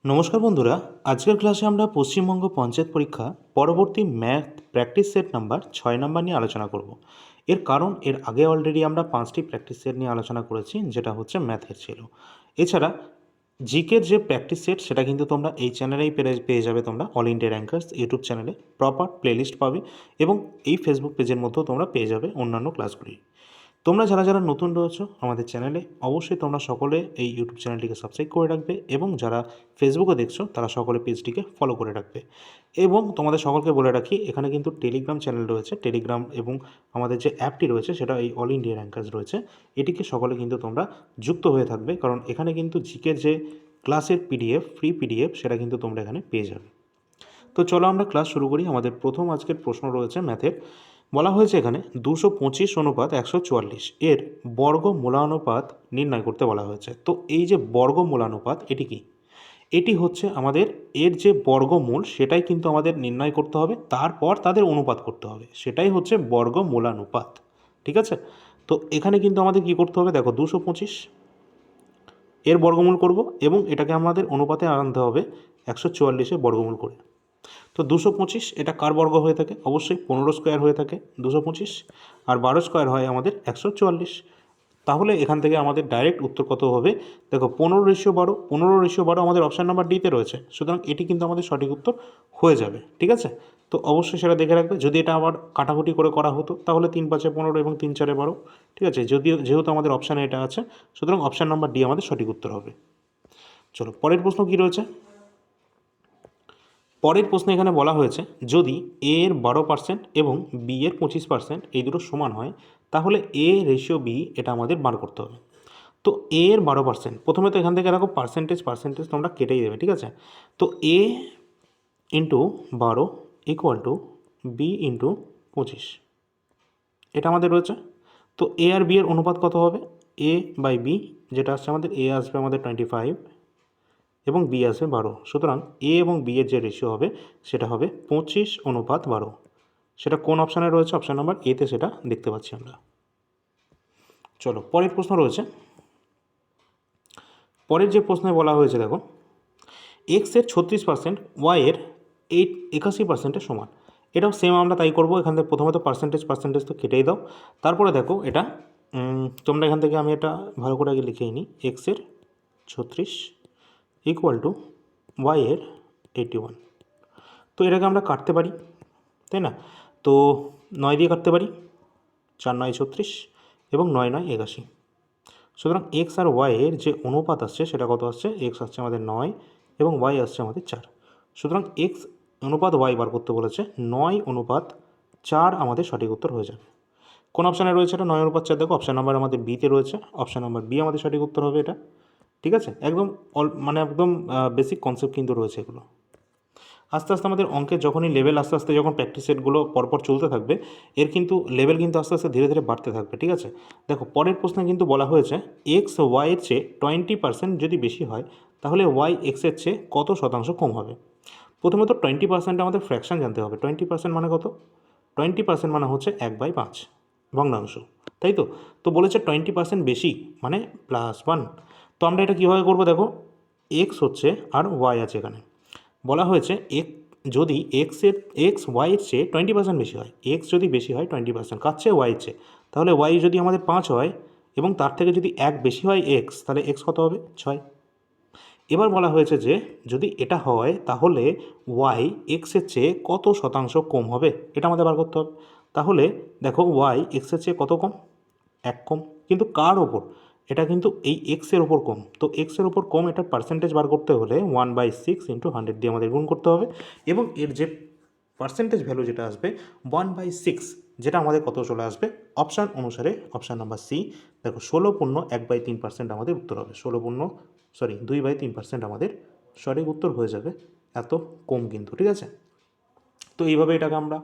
নমস্কার বন্ধুরা, আজকের ক্লাসে আমরা পশ্চিমবঙ্গ পঞ্চায়েত পরীক্ষা পরবর্তী ম্যাথ প্র্যাকটিস সেট নাম্বার 6 নিয়ে আলোচনা করব। এর কারণ এর আগে অলরেডি আমরা 5টি প্র্যাকটিস সেট নিয়ে আলোচনা করেছি, যেটা হচ্ছে ম্যাথের ছিল। এছাড়া জিকের যে প্র্যাকটিস সেট সেটা কিন্তু তোমরা এই চ্যানেলেই পেয়ে যাবে। তোমরা অল ইন্ডিয়া র্যাঙ্কার্স ইউটিউব চ্যানেলে প্রপার প্লেলিস্ট পাবে এবং এই ফেসবুক পেজের মধ্যেও তোমরা পেয়ে যাবে অন্যান্য ক্লাসগুলি। তোমরা যারা যারা নতুন রয়েছো আমাদের চ্যানেলে, অবশ্যই তোমরা সকলে এই ইউটিউব চ্যানেলটিকে সাবস্ক্রাইব করে রাখবে এবং যারা ফেসবুকে দেখছো তারা সকলে পেজটিকে ফলো করে রাখবে। এবং তোমাদের সকলকে বলে রাখি, এখানে কিন্তু টেলিগ্রাম চ্যানেল রয়েছে, টেলিগ্রাম এবং আমাদের যে অ্যাপটি রয়েছে সেটা এই অল ইন্ডিয়া র্যাঙ্কার্স রয়েছে। এটিকে সকলে কিন্তু তোমরা যুক্ত হয়ে থাকবে, কারণ এখানে কিন্তু জিকের যে ক্লাসের পিডিএফ, ফ্রি পিডিএফ, সেটা কিন্তু তোমরা এখানে পেয়ে যাবে। তো চলো আমরা ক্লাস শুরু করি। আমাদের প্রথম আজকের প্রশ্ন রয়েছে ম্যাথের। বলা হয়েছে এখানে 225/144 এর বর্গমূলানুপাত নির্ণয় করতে বলা হয়েছে। তো এই যে বর্গমূলানুপাত, এটি কি? এটি হচ্ছে আমাদের এর যে বর্গমূল সেটাই কিন্তু আমাদের নির্ণয় করতে হবে, তারপর তাদের অনুপাত করতে হবে, সেটাই হচ্ছে বর্গমূলানুপাত। ঠিক আছে? তো এখানে কিন্তু আমাদের কি করতে হবে, দেখো 225 এর বর্গমূল করব এবং এটাকে আমাদের অনুপাতে আনতে হবে 144-এর বর্গমূল করে। তো 225 এটা কার বর্গ হয়ে থাকে? অবশ্যই 15 স্কোয়ার হয়ে থাকে 225, আর 12 স্কোয়ার হয় আমাদের 144। তাহলে এখান থেকে আমাদের ডাইরেক্ট উত্তর কত হবে? দেখো 15/12, 15/12 আমাদের অপশান নাম্বার ডিতে রয়েছে, সুতরাং এটি কিন্তু আমাদের সঠিক উত্তর হয়ে যাবে। ঠিক আছে? তো অবশ্যই সেটা দেখে রাখবে। যদি এটা আবার কাটাকুটি করে করা হতো তাহলে 3×5=15 এবং 3×4=12। ঠিক আছে? যেহেতু আমাদের অপশানে এটা আছে, সুতরাং অপশান নাম্বার ডি আমাদের সঠিক উত্তর হবে। চলো পরের প্রশ্ন কী রয়েছে। পরের প্রশ্নে এখানে বলা হয়েছে, যদি এ এর 12% এবং বি এর 25% এই দুটো সমান হয়, তাহলে A/B এটা আমাদের বার করতে হবে। তো এ এর 12%, প্রথমে তো এখান থেকে দেখো পার্সেন্টেজ তোমরা কেটেই দেবে। ঠিক আছে? তো A × 12 = B × 25, এটা আমাদের রয়েছে। তো এ আর বি এর অনুপাত কত হবে? A/B, যেটা আসছে আমাদের A আসবে আমাদের 25 এবং বি আসবে 12। সুতরাং এ এবং বি এর যে রেশিও হবে সেটা হবে 25/12। সেটা কোন অপশানে রয়েছে? অপশান নাম্বার এতে সেটা দেখতে পাচ্ছি আমরা। চলো পরের প্রশ্ন রয়েছে। পরের যে প্রশ্নে বলা হয়েছে, দেখো এক্স এর 36% ওয়াই এর 81%-এর সমান। এটাও সেম আমরা তাই করবো। এখান থেকে প্রথমে তো পার্সেন্টেজ তো কেটেই দাও। তারপরে দেখো এটা তোমরা এখান থেকে, আমি এটা ভালো করে আগে লিখেই নিই, এক্স এর 36 = ওয়াই এর 81। তো এটাকে আমরা কাটতে পারি, তাই না? তো 9 দিয়ে কাটতে পারি, 4×9 = 36 এবং 9×9 = 81। সুতরাং এক্স আর ওয়াই এর যে অনুপাত আসছে সেটা কত আসছে? এক্স আসছে আমাদের 9 এবং ওয়াই আসছে আমাদের 4। সুতরাং এক্স অনুপাত ওয়াই বার করতে বলেছে, 9:4 আমাদের সঠিক উত্তর হয়ে যাবে। কোন অপশানে রয়েছে এটা? 9:4। দেখো অপশান নাম্বার আমাদের বিতে রয়েছে, অপশান নাম্বার বি আমাদের সঠিক উত্তর হবে এটা। ঠিক আছে? একদম একদম বেসিক কনসেপ্ট কিন্তু রয়েছে এগুলো। আস্তে আস্তে আমাদের অঙ্কের যখনই লেভেল আস্তে আস্তে যখন প্র্যাকটিস সেটগুলো পরপর চলতে থাকবে, এর কিন্তু লেভেল কিন্তু আস্তে আস্তে ধীরে ধীরে বাড়তে থাকবে। ঠিক আছে? দেখো পরের প্রশ্নে কিন্তু বলা হয়েছে, এক্স ওয়াইয়ের চেয়ে 20% যদি বেশি হয়, তাহলে ওয়াই এক্সের চেয়ে কত শতাংশ কম হবে? প্রথমত 20% আমাদের ফ্র্যাকশান জানতে হবে। 20% মানে কত? 20% মানে হচ্ছে 1/5 ভগ্নাংশ, তাই তো? তো বলেছে 20% বেশি মানে +1। তো আমরা এটা কীভাবে করবো? দেখো এক্স হচ্ছে আর ওয়াই আছে এখানে। বলা হয়েছে যদি এক্স ওয়াইয়ের চেয়ে 20% বেশি হয়, এক্স যদি বেশি হয় 20% কার চেয়ে? ওয়াইয়ের চেয়ে। তাহলে ওয়াই যদি আমাদের 5 হয় এবং তার থেকে যদি 1 বেশি হয় এক্স, তাহলে এক্স কত হবে? 6। এবার বলা হয়েছে যে যদি এটা হয় তাহলে ওয়াই এক্সের চেয়ে কত শতাংশ কম হবে, এটা আমাদের বার করতে হবে। তাহলে দেখো ওয়াই এক্সের চেয়ে কত কম? 1 কম। কিন্তু কার ওপর? এটা কিন্তু এই এক্সের ওপর কম। তো এক্সের ওপর কম, এটার পার্সেন্টেজ বার করতে হলে 1/6 × 100 দিয়ে আমাদের গুণ করতে হবে এবং এর যে পার্সেন্টেজ ভ্যালু যেটা আসবে 1/6, যেটা আমাদের কত চলে আসবে অপশান অনুসারে, অপশান নাম্বার সি। দেখো 16.1/3% আমাদের উত্তর হবে। 2/3% আমাদের সঠিক উত্তর হয়ে যাবে। এত কম কিন্তু। ঠিক আছে? তো এইভাবে এটাকে আমরা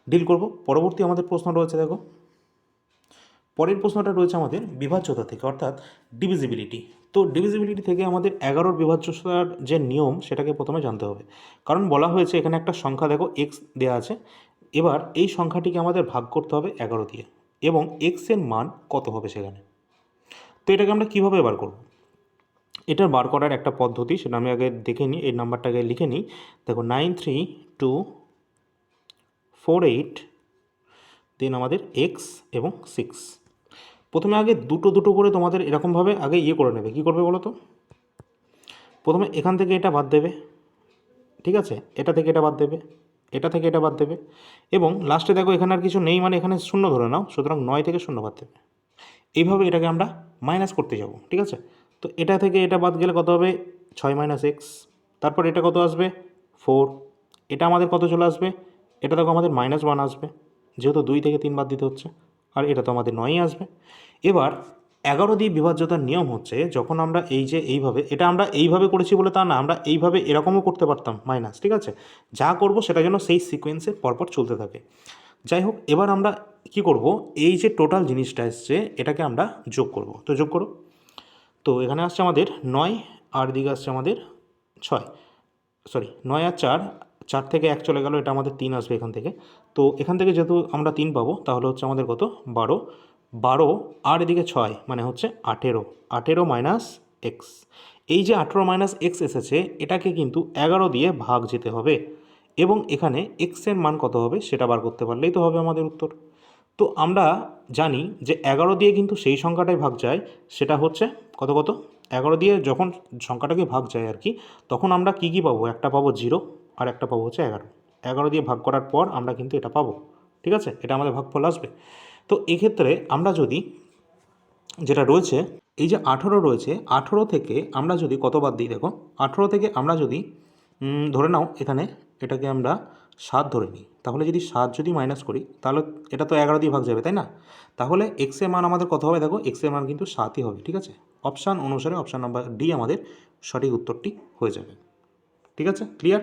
ডিল করব। পরবর্তী আমাদের প্রশ্ন রয়েছে, দেখো পরের প্রশ্নটা রয়েছে আমাদের বিভাজ্যতা থেকে, অর্থাৎ ডিভিজিবিলিটি। তো ডিভিজিবিলিটি থেকে আমাদের 11 বিভাজ্যতার যে নিয়ম সেটাকে প্রথমে জানতে হবে। কারণ বলা হয়েছে এখানে একটা সংখ্যা, দেখো এক্স দেওয়া আছে, এবার এই সংখ্যাটিকে আমাদের ভাগ করতে হবে 11 দিয়ে এবং এক্সের মান কত হবে সেখানে। তো এটাকে আমরা কীভাবে বার করব? এটার বার করার একটা পদ্ধতি, সেটা আমি আগে দেখে নিই, এই নাম্বারটাকে লিখে নিই। দেখো 93,248 দেন আমাদের এক্স এবং 6। প্রথমে আগে দুটো দুটো করে তোমাদের এরকমভাবে আগে করে নেবে। কী করবে বলো তো? প্রথমে এখান থেকে এটা বাদ দেবে, ঠিক আছে, এটা থেকে এটা বাদ দেবে, এটা থেকে এটা বাদ দেবে, এবং লাস্টে দেখো এখানে আর কিছু নেই, মানে এখানে শূন্য ধরে নাও, সুতরাং 9 থেকে শূন্য বাদ দেবে। এইভাবে এটাকে আমরা মাইনাস করতে যাব, ঠিক আছে। তো এটা থেকে এটা বাদ গেলে কত হবে? 6 মাইনাস এক্স। তারপর এটা কত আসবে? 4। এটা আমাদের কত চলে আসবে? এটা দেখো আমাদের -1 আসবে, যেহেতু 2 থেকে 3 বাদ দিতে হচ্ছে। আর এটা তো আমাদের 9ই আসবে। এবার 11 দিয়ে বিভাজ্যতার নিয়ম হচ্ছে, যখন আমরা এই যে এইভাবে, এটা আমরা এইভাবে করেছি বলে তা না, আমরা এইভাবে এরকমও করতে পারতাম মাইনাস, ঠিক আছে। যা করব সেটা যেন সেই সিকোয়েন্সে পরপর চলতে থাকে। যাই হোক, এবার আমরা কি করব, এই যে টোটাল জিনিসটা এসছে এটাকে আমরা যোগ করব। তো যোগ করো। তো এখানে আসছে আমাদের 9, আর দিকে আসছে আমাদের 6, সরি 9 আর 4, 4 থেকে 1 চলে গেল, এটা আমাদের 3 আসবে এখান থেকে। তো এখান থেকে যেহেতু আমরা 3 পাবো, তাহলে হচ্ছে আমাদের কত? 12। 12 আর এদিকে 6 মানে হচ্ছে 18। 18 মাইনাস এক্স। এই যে 18 মাইনাস এক্স এসেছে, এটাকে কিন্তু 11 দিয়ে ভাগ যেতে হবে, এবং এখানে এক্সের মান কত হবে সেটা বার করতে পারলেই তো হবে আমাদের উত্তর। তো আমরা জানি যে 11 দিয়ে কিন্তু সেই সংখ্যাটাই ভাগ যায়, সেটা হচ্ছে কত কত? 11 দিয়ে যখন সংখ্যাটাকে ভাগ যায় আর কি, তখন আমরা কী কী পাবো? একটা পাবো 0, আর একটা পাবো হচ্ছে 11। 11 দিয়ে ভাগ করার পর আমরা কিন্তু এটা পাবো, ঠিক আছে, এটা আমাদের ভাগফল আসবে। তো এক্ষেত্রে আমরা যদি যেটা রয়েছে, এই যে 18 রয়েছে, 18 থেকে আমরা যদি কত বাদ দিই, দেখো 18 থেকে আমরা যদি ধরে নাও এখানে এটাকে আমরা 7 ধরে নিই, তাহলে যদি 7 যদি মাইনাস করি, তাহলে এটা তো 11 দিয়ে ভাগ যাবে, তাই না? তাহলে এক্সের মান আমাদের কত হবে? দেখো এক্সের মান কিন্তু 7ই হবে, ঠিক আছে। অপশান অনুসারে অপশান নাম্বার ডি আমাদের সঠিক উত্তরটি হয়ে যাবে, ঠিক আছে, ক্লিয়ার।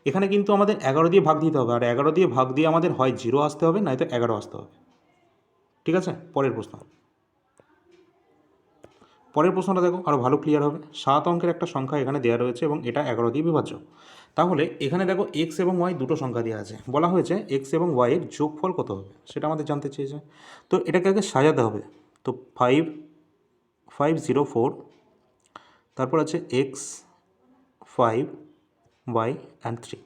এখানে কিন্তু আমাদের 11 দিয়ে ভাগ দিতে হবে, আর 11 দিয়ে ভাগ দিয়ে আমাদের হয় 0 আসতে হবে, নয়তো 11 আসতে হবে, ঠিক আছে। পরের প্রশ্নটা দেখো, আরও ভালো ক্লিয়ার হবে। 7 অঙ্কের একটা সংখ্যা এখানে দেওয়া রয়েছে এবং এটা 11 দিয়ে বিভাজ্য। তাহলে এখানে দেখো এক্স এবং ওয়াই দুটো সংখ্যা দেওয়া আছে, বলা হয়েছে এক্স এবং ওয়াইয়ের যোগফল কত হবে সেটা আমাদের জানতে চেয়েছে। তো এটাকে আগে সাজাতে হবে। তো 504, তারপর আছে এক্স, 5, ওয়াই অ্যান্ড 3।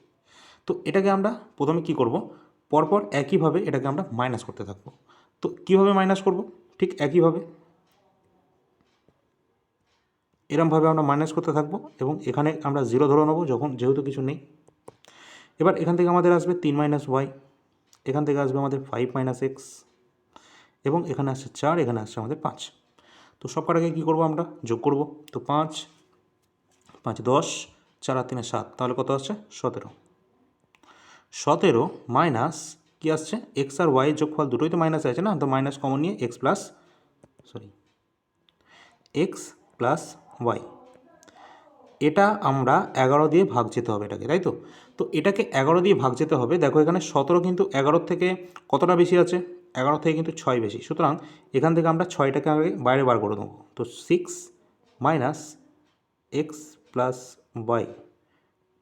তো এটাকে আমরা প্রথমে কি করব, পরপর একইভাবে এটাকে আমরা মাইনাস করতে থাকবো। তো কীভাবে মাইনাস করব? ঠিক একইভাবে এরমভাবে আমরা মাইনাস করতে থাকবো, এবং এখানে আমরা 0 ধরে নেবো যখন, যেহেতু কিছু নেই। এবার এখান থেকে আমাদের আসবে 3 মাইনাস ওয়াই, এখান থেকে আসবে আমাদের 5 মাইনাস এক্স, এবং এখানে আসছে 4, এখানে আসছে আমাদের 5। তো সব কটাকে কী করবো, আমরা যোগ করব। তো 5, 5 10, 4 আর 3 7, তাহলে কত আসছে? 17। 17 মাইনাস কী আসছে? এক্স আর ওয়াই যোগফল দুটোই তো মাইনাস আছে না, তো মাইনাস কমন নিয়ে এক্স প্লাস ওয়াই। এটা আমরা 11 দিয়ে ভাগ যেতে হবে এটাকে, তাই তো। তো এটাকে 11 দিয়ে ভাগ যেতে হবে। দেখো এখানে 17 কিন্তু 11 থেকে কতটা বেশি আছে? 11 থেকে কিন্তু 6 বেশি, সুতরাং এখান থেকে আমরা 6টাকে আগে বাইরে বার করে দেবো। তো 6 minus x plus y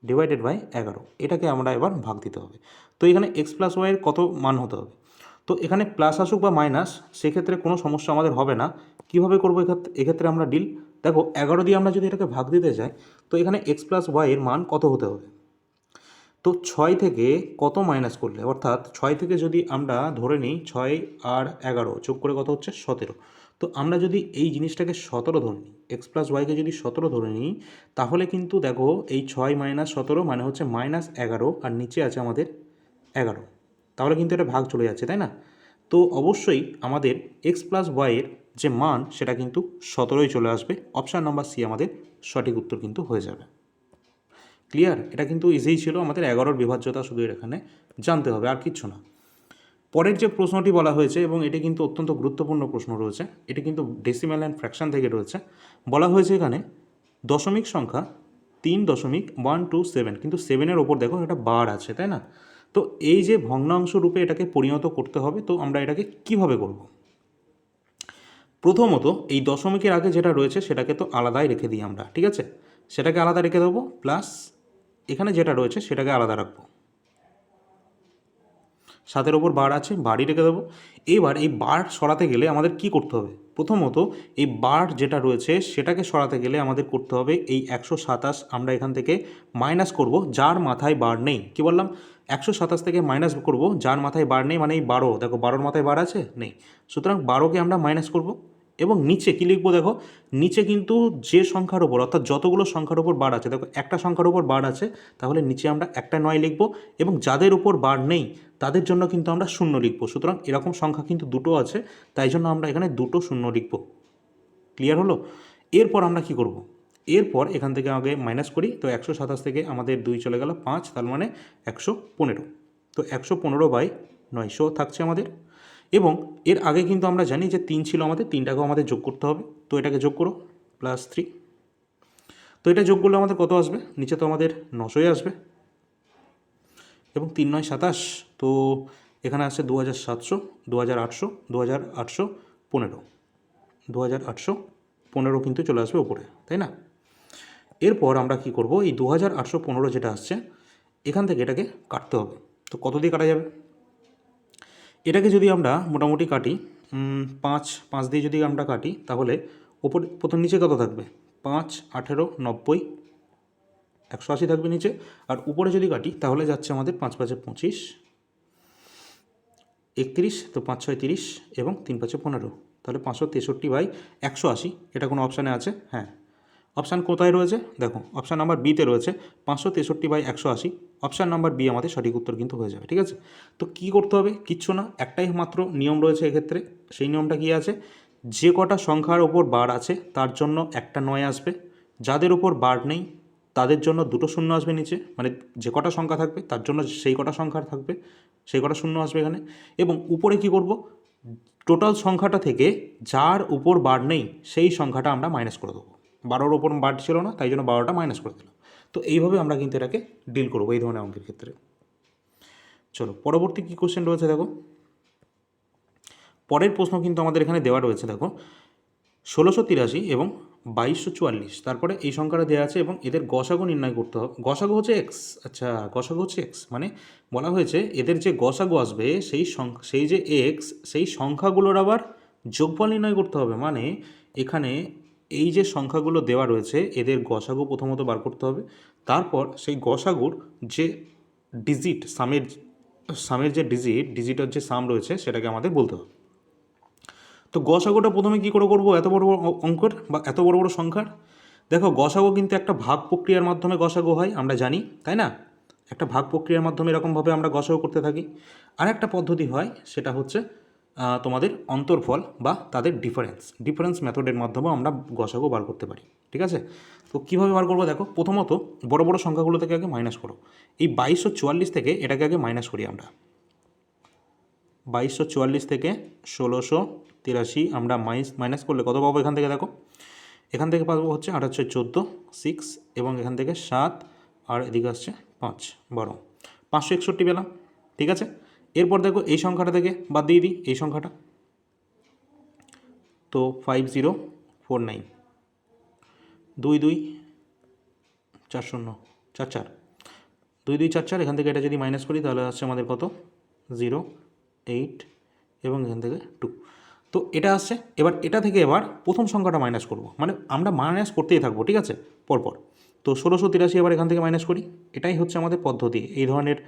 divided by 11, এটাকে আমরা এবার ভাগ দিতে হবে। তো এখানে এক্স প্লাস ওয়াইয়ের কত মান হতে হবে? তো এখানে প্লাস আসুক বা মাইনাস, সেক্ষেত্রে কোনো সমস্যা আমাদের হবে না। কীভাবে করবো এক্ষেত্রে আমরা ডিল, দেখো 11 দিয়ে আমরা যদি এটাকে ভাগ দিতে যাই, তো এখানে এক্স প্লাস ওয়াইয়ের মান কত হতে হবে? তো 6 থেকে কত মাইনাস করলে, অর্থাৎ 6 থেকে যদি আমরা ধরে নিই 6 আর 11 যোগ করে কত হচ্ছে? 17। তো আমরা যদি এই জিনিসটাকে 17 ধরে নিই, এক্স প্লাস ওয়াইকে যদি 17 ধরে নিই, তাহলে কিন্তু দেখো এই 6 মাইনাস 17 মানে হচ্ছে -11, আর নিচে আছে আমাদের 11, তাহলে কিন্তু এটা ভাগ চলে যাচ্ছে, তাই না? তো অবশ্যই আমাদের এক্স প্লাস ওয়াইয়ের যে মান সেটা কিন্তু 17ই চলে আসবে। অপশান নাম্বার সি আমাদের সঠিক উত্তর কিন্তু হয়ে যাবে। ক্লিয়ার? এটা কিন্তু ইজিই ছিল, আমাদের 11-র বিভাজ্যতা শুধু এখানে জানতে হবে, আর কিচ্ছু না। পরের যে প্রশ্নটি বলা হয়েছে, এবং এটি কিন্তু অত্যন্ত গুরুত্বপূর্ণ প্রশ্ন রয়েছে, এটি কিন্তু ডেসিমেল অ্যান্ড ফ্র্যাকশন থেকে রয়েছে। বলা হয়েছে এখানে দশমিক সংখ্যা 3.127, কিন্তু 7-এর ওপর দেখো এটা বার আছে, তাই না? তো এই যে ভগ্নাংশ রূপে এটাকে পরিণত করতে হবে, তো আমরা এটাকে কিভাবে করব? প্রথমত এই দশমিকের আগে যেটা রয়েছে সেটাকে তো আলাদাই রেখে দিই আমরা, ঠিক আছে, সেটাকে আলাদা রেখে দেবো, প্লাস এখানে যেটা রয়েছে সেটাকে আলাদা রাখবো। 7-এর ওপর বার আছে, বারই রেখে দেবো। এইবার এই বার সরাতে গেলে আমাদের কি করতে হবে? প্রথমত এই বার যেটা রয়েছে সেটাকে সরাতে গেলে আমাদের করতে হবে এই 127 আমরা এখান থেকে মাইনাস করব যার মাথায় বার নেই। কি বললাম? 127 থেকে মাইনাস করব যার মাথায় বার নেই, মানে এই 12। দেখো 12-র মাথায় বার আছে? নেই। সুতরাং 12কে আমরা মাইনাস করব এবং নিচে কী লিখবো? দেখো নিচে কিন্তু যে সংখ্যার ওপর, অর্থাৎ যতগুলো সংখ্যার ওপর বার আছে, দেখো একটা সংখ্যার ওপর বার আছে, তাহলে নিচে আমরা একটা 9 লিখব এবং যাদের উপর বার নেই তাদের জন্য কিন্তু আমরা 0 লিখব। সুতরাং এরকম সংখ্যা কিন্তু দুটো আছে, তাই জন্য আমরা এখানে দুটো 0 লিখব। ক্লিয়ার হলো? এরপর আমরা কি করব? এরপর এখান থেকে আগে মাইনাস করি। তো 127 থেকে আমাদের 2 চলে গেল 5, তার মানে 115। তো 115/900 থাকছে আমাদের। এবং এর আগে কিন্তু আমরা জানি যে 3 ছিল আমাদের, 3টাকেও আমাদের যোগ করতে হবে। তো এটাকে যোগ করো, +3। তো এটা যোগ করলে আমাদের কত আসবে? নিচে তো আমাদের 900 আসবে এবং 3 9 27। তো এখানে আসছে 2700, 2800, 2815, 2815 কিন্তু চলে আসবে উপরে, তাই না? এরপর আমরা কি করব? এই 2815 যেটা আসছে এখান থেকে এটাকে কাটতে হবে। তো কত দিয়ে কাটা যাবে? এটাকে যদি আমরা মোটামুটি কাটি 5 দিয়ে যদি আমরা কাটি, তাহলে ওপর প্রথম নিচে কত থাকবে? 5, 18, 90, 180 থাকবে নিচে। আর উপরে যদি কাটি তাহলে যাচ্ছে আমাদের 5 5 25, 31, তো 5 6 30 এবং 3 5 15, তাহলে 563/180। এটা কোনো অপশানে আছে? হ্যাঁ। অপশান কোথায় রয়েছে? দেখো অপশান নাম্বার বিতে রয়েছে 563/180। অপশান নাম্বার বি আমাদের সঠিক উত্তর কিন্তু হয়ে যাবে। ঠিক আছে? তো কী করতে হবে? কিচ্ছু না, একটাই মাত্র নিয়ম রয়েছে এক্ষেত্রে। সেই নিয়মটা কী আছে? যে কটা সংখ্যার ওপর বার আছে তার জন্য একটা 9 আসবে, যাদের ওপর বার নেই তাদের জন্য দুটো 0 আসবে নিচে, মানে যে কটা সংখ্যা থাকবে তার জন্য সেই কটা সংখ্যার থাকবে, সেই কটা 0 আসবে এখানে। এবং উপরে কি করব? টোটাল সংখ্যাটা থেকে যার উপর বার নেই সেই সংখ্যাটা আমরা মাইনাস করে দেবো। 12-র ওপর বার ছিল না, তাই জন্য 12টা মাইনাস করে দিলাম। তো এইভাবে আমরা কিন্তু এটাকে ডিল করবো এই ধরনের অঙ্কের ক্ষেত্রে। চলো পরবর্তী কী কোশ্চেন রয়েছে দেখো। পরের প্রশ্ন কিন্তু আমাদের এখানে দেওয়া রয়েছে, দেখো 1683 এবং 2244। তারপরে এই সংখ্যাটা দেওয়া আছে এবং এদের গসাগু নির্ণয় করতে হবে। গসাগু হচ্ছে এক্স। আচ্ছা, গসাগু হচ্ছে এক্স, মানে বলা হয়েছে এদের যে গসাগু আসবে সেই যে এক্স, সেই সংখ্যাগুলোর আবার যোগফল নির্ণয় করতে হবে। মানে এখানে এই যে সংখ্যাগুলো দেওয়া রয়েছে এদের গসাগু প্রথমত বার করতে হবে, তারপর সেই গসাগুর যে ডিজিট, সামের যে ডিজিটের যে সাম রয়েছে সেটাকে আমাদের বলতে হবে। তো গসাগুটা প্রথমে কী করে করবো? এত বড় বড় অঙ্কের বা এত বড় বড় সংখ্যার। দেখো গসাগু কিন্তু একটা ভাগ প্রক্রিয়ার মাধ্যমে গসাগু হয়, আমরা জানি, তাই না? একটা ভাগ প্রক্রিয়ার মাধ্যমে এরকমভাবে আমরা গসাগু করতে থাকি। আর একটা পদ্ধতি হয়, সেটা হচ্ছে তোমাদের অন্তর্ফল বা তাদের ডিফারেন্স মেথডের মাধ্যমেও আমরা গসাগু বার করতে পারি। ঠিক আছে? তো কীভাবে বার করবো? দেখো প্রথমত বড় বড় সংখ্যাগুলো থেকে আগে মাইনাস করো। এই 2244 থেকে এটাকে আগে মাইনাস করি আমরা। 2244 থেকে 1683 আমরা মাইনাস করলে কত পাবো? এখান থেকে দেখো, এখান থেকে পাবো হচ্ছে 8 4 14, 6 এবং এখান থেকে 7 আর এদিকে আসছে 5 12, 561 পেলাম। ঠিক আছে? এরপর দেখো এই সংখ্যাটা থেকে বাদ দিয়ে দিই এই সংখ্যাটা, তো 5049, 2 2 4 0 4 4, 2 2 4 4। এখান থেকে এটা যদি মাইনাস করি তাহলে আসছে আমাদের কত? 0 8 এবং এখান থেকে 2। তো এটা আসছে। এবার এটা থেকে এবার প্রথম সংখ্যাটা মাইনাস করব, মানে আমরা মাইনাস করতেই থাকবো। ঠিক আছে? পরপর। তো 1683 এবার এখান থেকে মাইনাস করি। এটাই হচ্ছে আমাদের পদ্ধতি এই ধরনের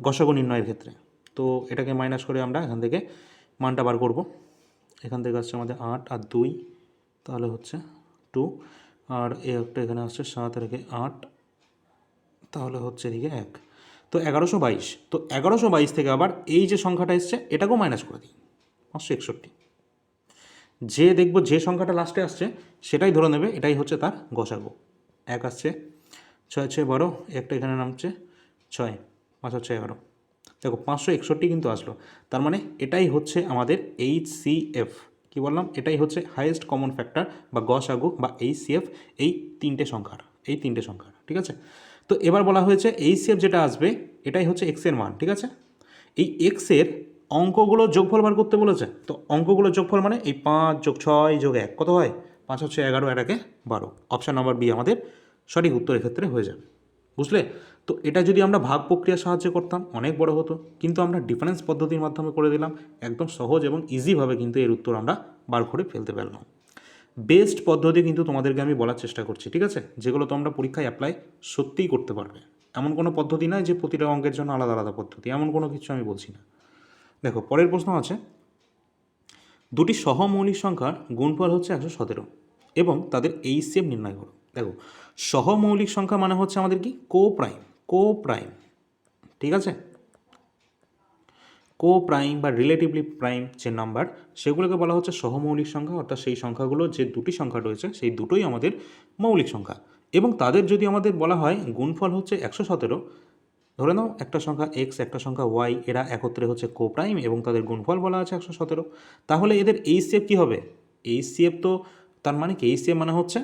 গসাগু নির্ণয়ের ক্ষেত্রে। তো এটাকে মাইনাস করে আমরা এখান থেকে মানটা বার করব। এখান থেকে আসছে আমাদের 8 আর 2, তাহলে হচ্ছে 2, আর একটা এখানে আসছে 7 আর 8, তাহলে হচ্ছে এদিকে 1। তো 1122। তো 1122 থেকে আবার এই যে সংখ্যাটা এসছে এটাকেও মাইনাস করে দিই, 561। যে দেখব যে সংখ্যাটা লাস্টে আসছে সেটাই ধরে নেবে এটাই হচ্ছে তার গসাগু। 1 আসছে, 6 6 12, একটা এখানে নামছে 6, 5 হচ্ছে 11। দেখো 561 কিন্তু আসলো, তার মানে এটাই হচ্ছে আমাদের HCF। কি বললাম? এটাই হচ্ছে হাইয়েস্ট কমন ফ্যাক্টর বা গসাগু বা HCF এই তিনটে সংখ্যার। ঠিক আছে? তো এবার বলা হয়েছে HCF যেটা আসবে এটাই হচ্ছে এক্সের মান। ঠিক আছে? এই এক্সের অঙ্কগুলো যোগফল বার করতে বলেছে। তো অঙ্কগুলো যোগফল মানে এই 5 + 6 + 1 কত হয়? 5 হচ্ছে 11, 1 12। অপশান নাম্বার বি আমাদের সঠিক উত্তর এক্ষেত্রে হয়ে যাবে। বুঝলে? তো এটা যদি আমরা ভাগ প্রক্রিয়ার সাহায্যে করতাম অনেক বড় হতো, কিন্তু আমরা ডিফারেন্স পদ্ধতির মাধ্যমে করে দিলাম। একদম সহজ এবং ইজিভাবে কিন্তু এর উত্তর আমরা বার করে ফেলতে পারলাম। বেস্ট পদ্ধতি কিন্তু তোমাদেরকে আমি বলার চেষ্টা করছি, ঠিক আছে, যেগুলো তোমরা পরীক্ষায় অ্যাপ্লাই সত্যিই করতে পারবে। এমন কোনো পদ্ধতি নয় যে প্রতিটা অঙ্কের জন্য আলাদা আলাদা পদ্ধতি, এমন কোনো কিছু আমি বলছি না। দেখো পরের প্রশ্ন আছে, দুটি সহমৌলিক সংখ্যার গুণফল হচ্ছে 117 এবং তাদের এইচসিএফ নির্ণয় করো। দেখো সহমৌলিক সংখ্যা মানে হচ্ছে আমাদের কি কো প্রাইম, ঠিক আছে, কো-প্রাইম বা রিলেটিভলি প্রাইম যে নাম্বার সেগুলোকে বলা হচ্ছে সহমৌলিক সংখ্যা, অর্থাৎ সেই সংখ্যাগুলো যে দুটি সংখ্যা রয়েছে সেই দুটোই আমাদের মৌলিক সংখ্যা এবং তাদের যদি আমাদের বলা হয় গুণফল হচ্ছে 117, ধরে নাও একটা সংখ্যা এক্স একটা সংখ্যা ওয়াই, এরা একত্রে হচ্ছে কো-প্রাইম এবং তাদের গুণফল বলা আছে 117, তাহলে এদের এইচসিএফ কী হবে? এইচসিএফ তো তার মানে কি, এইচসিএফ মানে হচ্ছে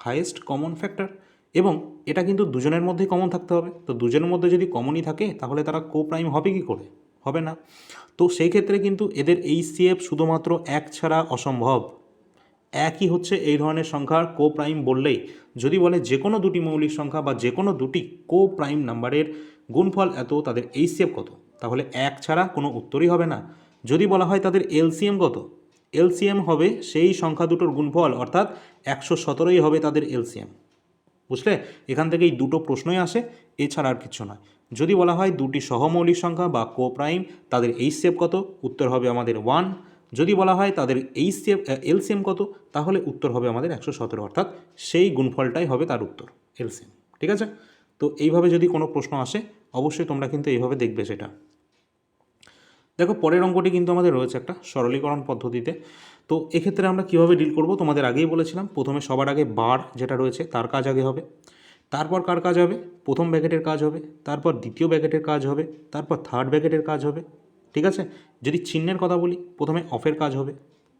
হাইয়েস্ট কমন ফ্যাক্টর এবং এটা কিন্তু দুজনের মধ্যেই কমন থাকতে হবে। তো দুজনের মধ্যে যদি কমনই থাকে তাহলে তারা কো-প্রাইম হবে কি করে? হবে না। তো সেই ক্ষেত্রে কিন্তু এদের এইচসিএফ শুধুমাত্র এক ছাড়া অসম্ভব। একই হচ্ছে এই ধরনের সংখ্যার কো-প্রাইম বললেই, যদি বলে যে কোনো দুটি মৌলিক সংখ্যা বা যে কোনো দুটি কো-প্রাইম নাম্বারের গুণফল এত, তাদের এইচসিএফ কত, তাহলে এক ছাড়া কোনো উত্তরই হবে না। যদি বলা হয় তাদের এলসিএম কত, এলসিএম হবে সেই সংখ্যা দুটোর গুণফল, অর্থাৎ 117ই হবে তাদের এলসিএম। বুঝলে? এখান থেকে এই দুটো প্রশ্নই আসে, এছাড়া আর কিছু নয়। যদি বলা হয় দুটি সহমৌলিক সংখ্যা বা কো-প্রাইম তাদের এইচসিএফ কত, উত্তর হবে আমাদের 1। যদি বলা হয় তাদের এইচসিএফ এলসিএম কত, তাহলে উত্তর হবে আমাদের 117, অর্থাৎ সেই গুণফলটাই হবে তার উত্তর, এলসিএম। ঠিক আছে? তো এইভাবে যদি কোনো প্রশ্ন আসে অবশ্যই তোমরা কিন্তু এইভাবে দেখবে সেটা। দেখো পরের অঙ্কটি কিন্তু আমাদের রয়েছে একটা সরলীকরণ পদ্ধতিতে। তো এক্ষেত্রে আমরা কীভাবে ডিল করব তোমাদের আগেই বলেছিলাম, প্রথমে সবার আগে বার যেটা রয়েছে তার কাজ আগে হবে, তারপর কার কাজ হবে? প্রথম ব্র্যাকেটের কাজ হবে, তারপর দ্বিতীয় ব্র্যাকেটের কাজ হবে, তারপর থার্ড ব্র্যাকেটের কাজ হবে। ঠিক আছে? যদি চিহ্নের কথা বলি, প্রথমে অফের কাজ হবে,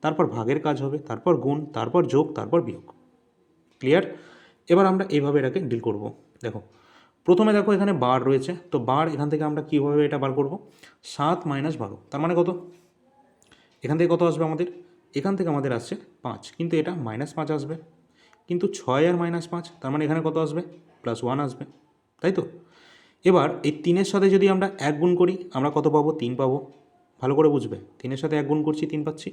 তারপর ভাগের কাজ হবে, তারপর গুণ, তারপর যোগ, তারপর বিয়োগ। ক্লিয়ার? এবার আমরা এইভাবে এটাকে ডিল করব। দেখো প্রথমে দেখো এখানে বার রয়েছে, তো বার এখান থেকে আমরা কীভাবে এটা বার করব? 7 - 12 তার মানে কত? এখান থেকে কত আসবে আমাদের? এখান থেকে আমাদের আসছে 5, কিন্তু এটা -5 আসবে, কিন্তু 6 আর -5 তার মানে এখানে কত আসবে? +1 আসবে, তাই তো? এবার এই 3-এর সাথে যদি আমরা 1 গুণ করি আমরা কত পাবো? 3 পাবো। ভালো করে বুঝবে, 3-এর সাথে 1 গুণ করছি 3 পাচ্ছি,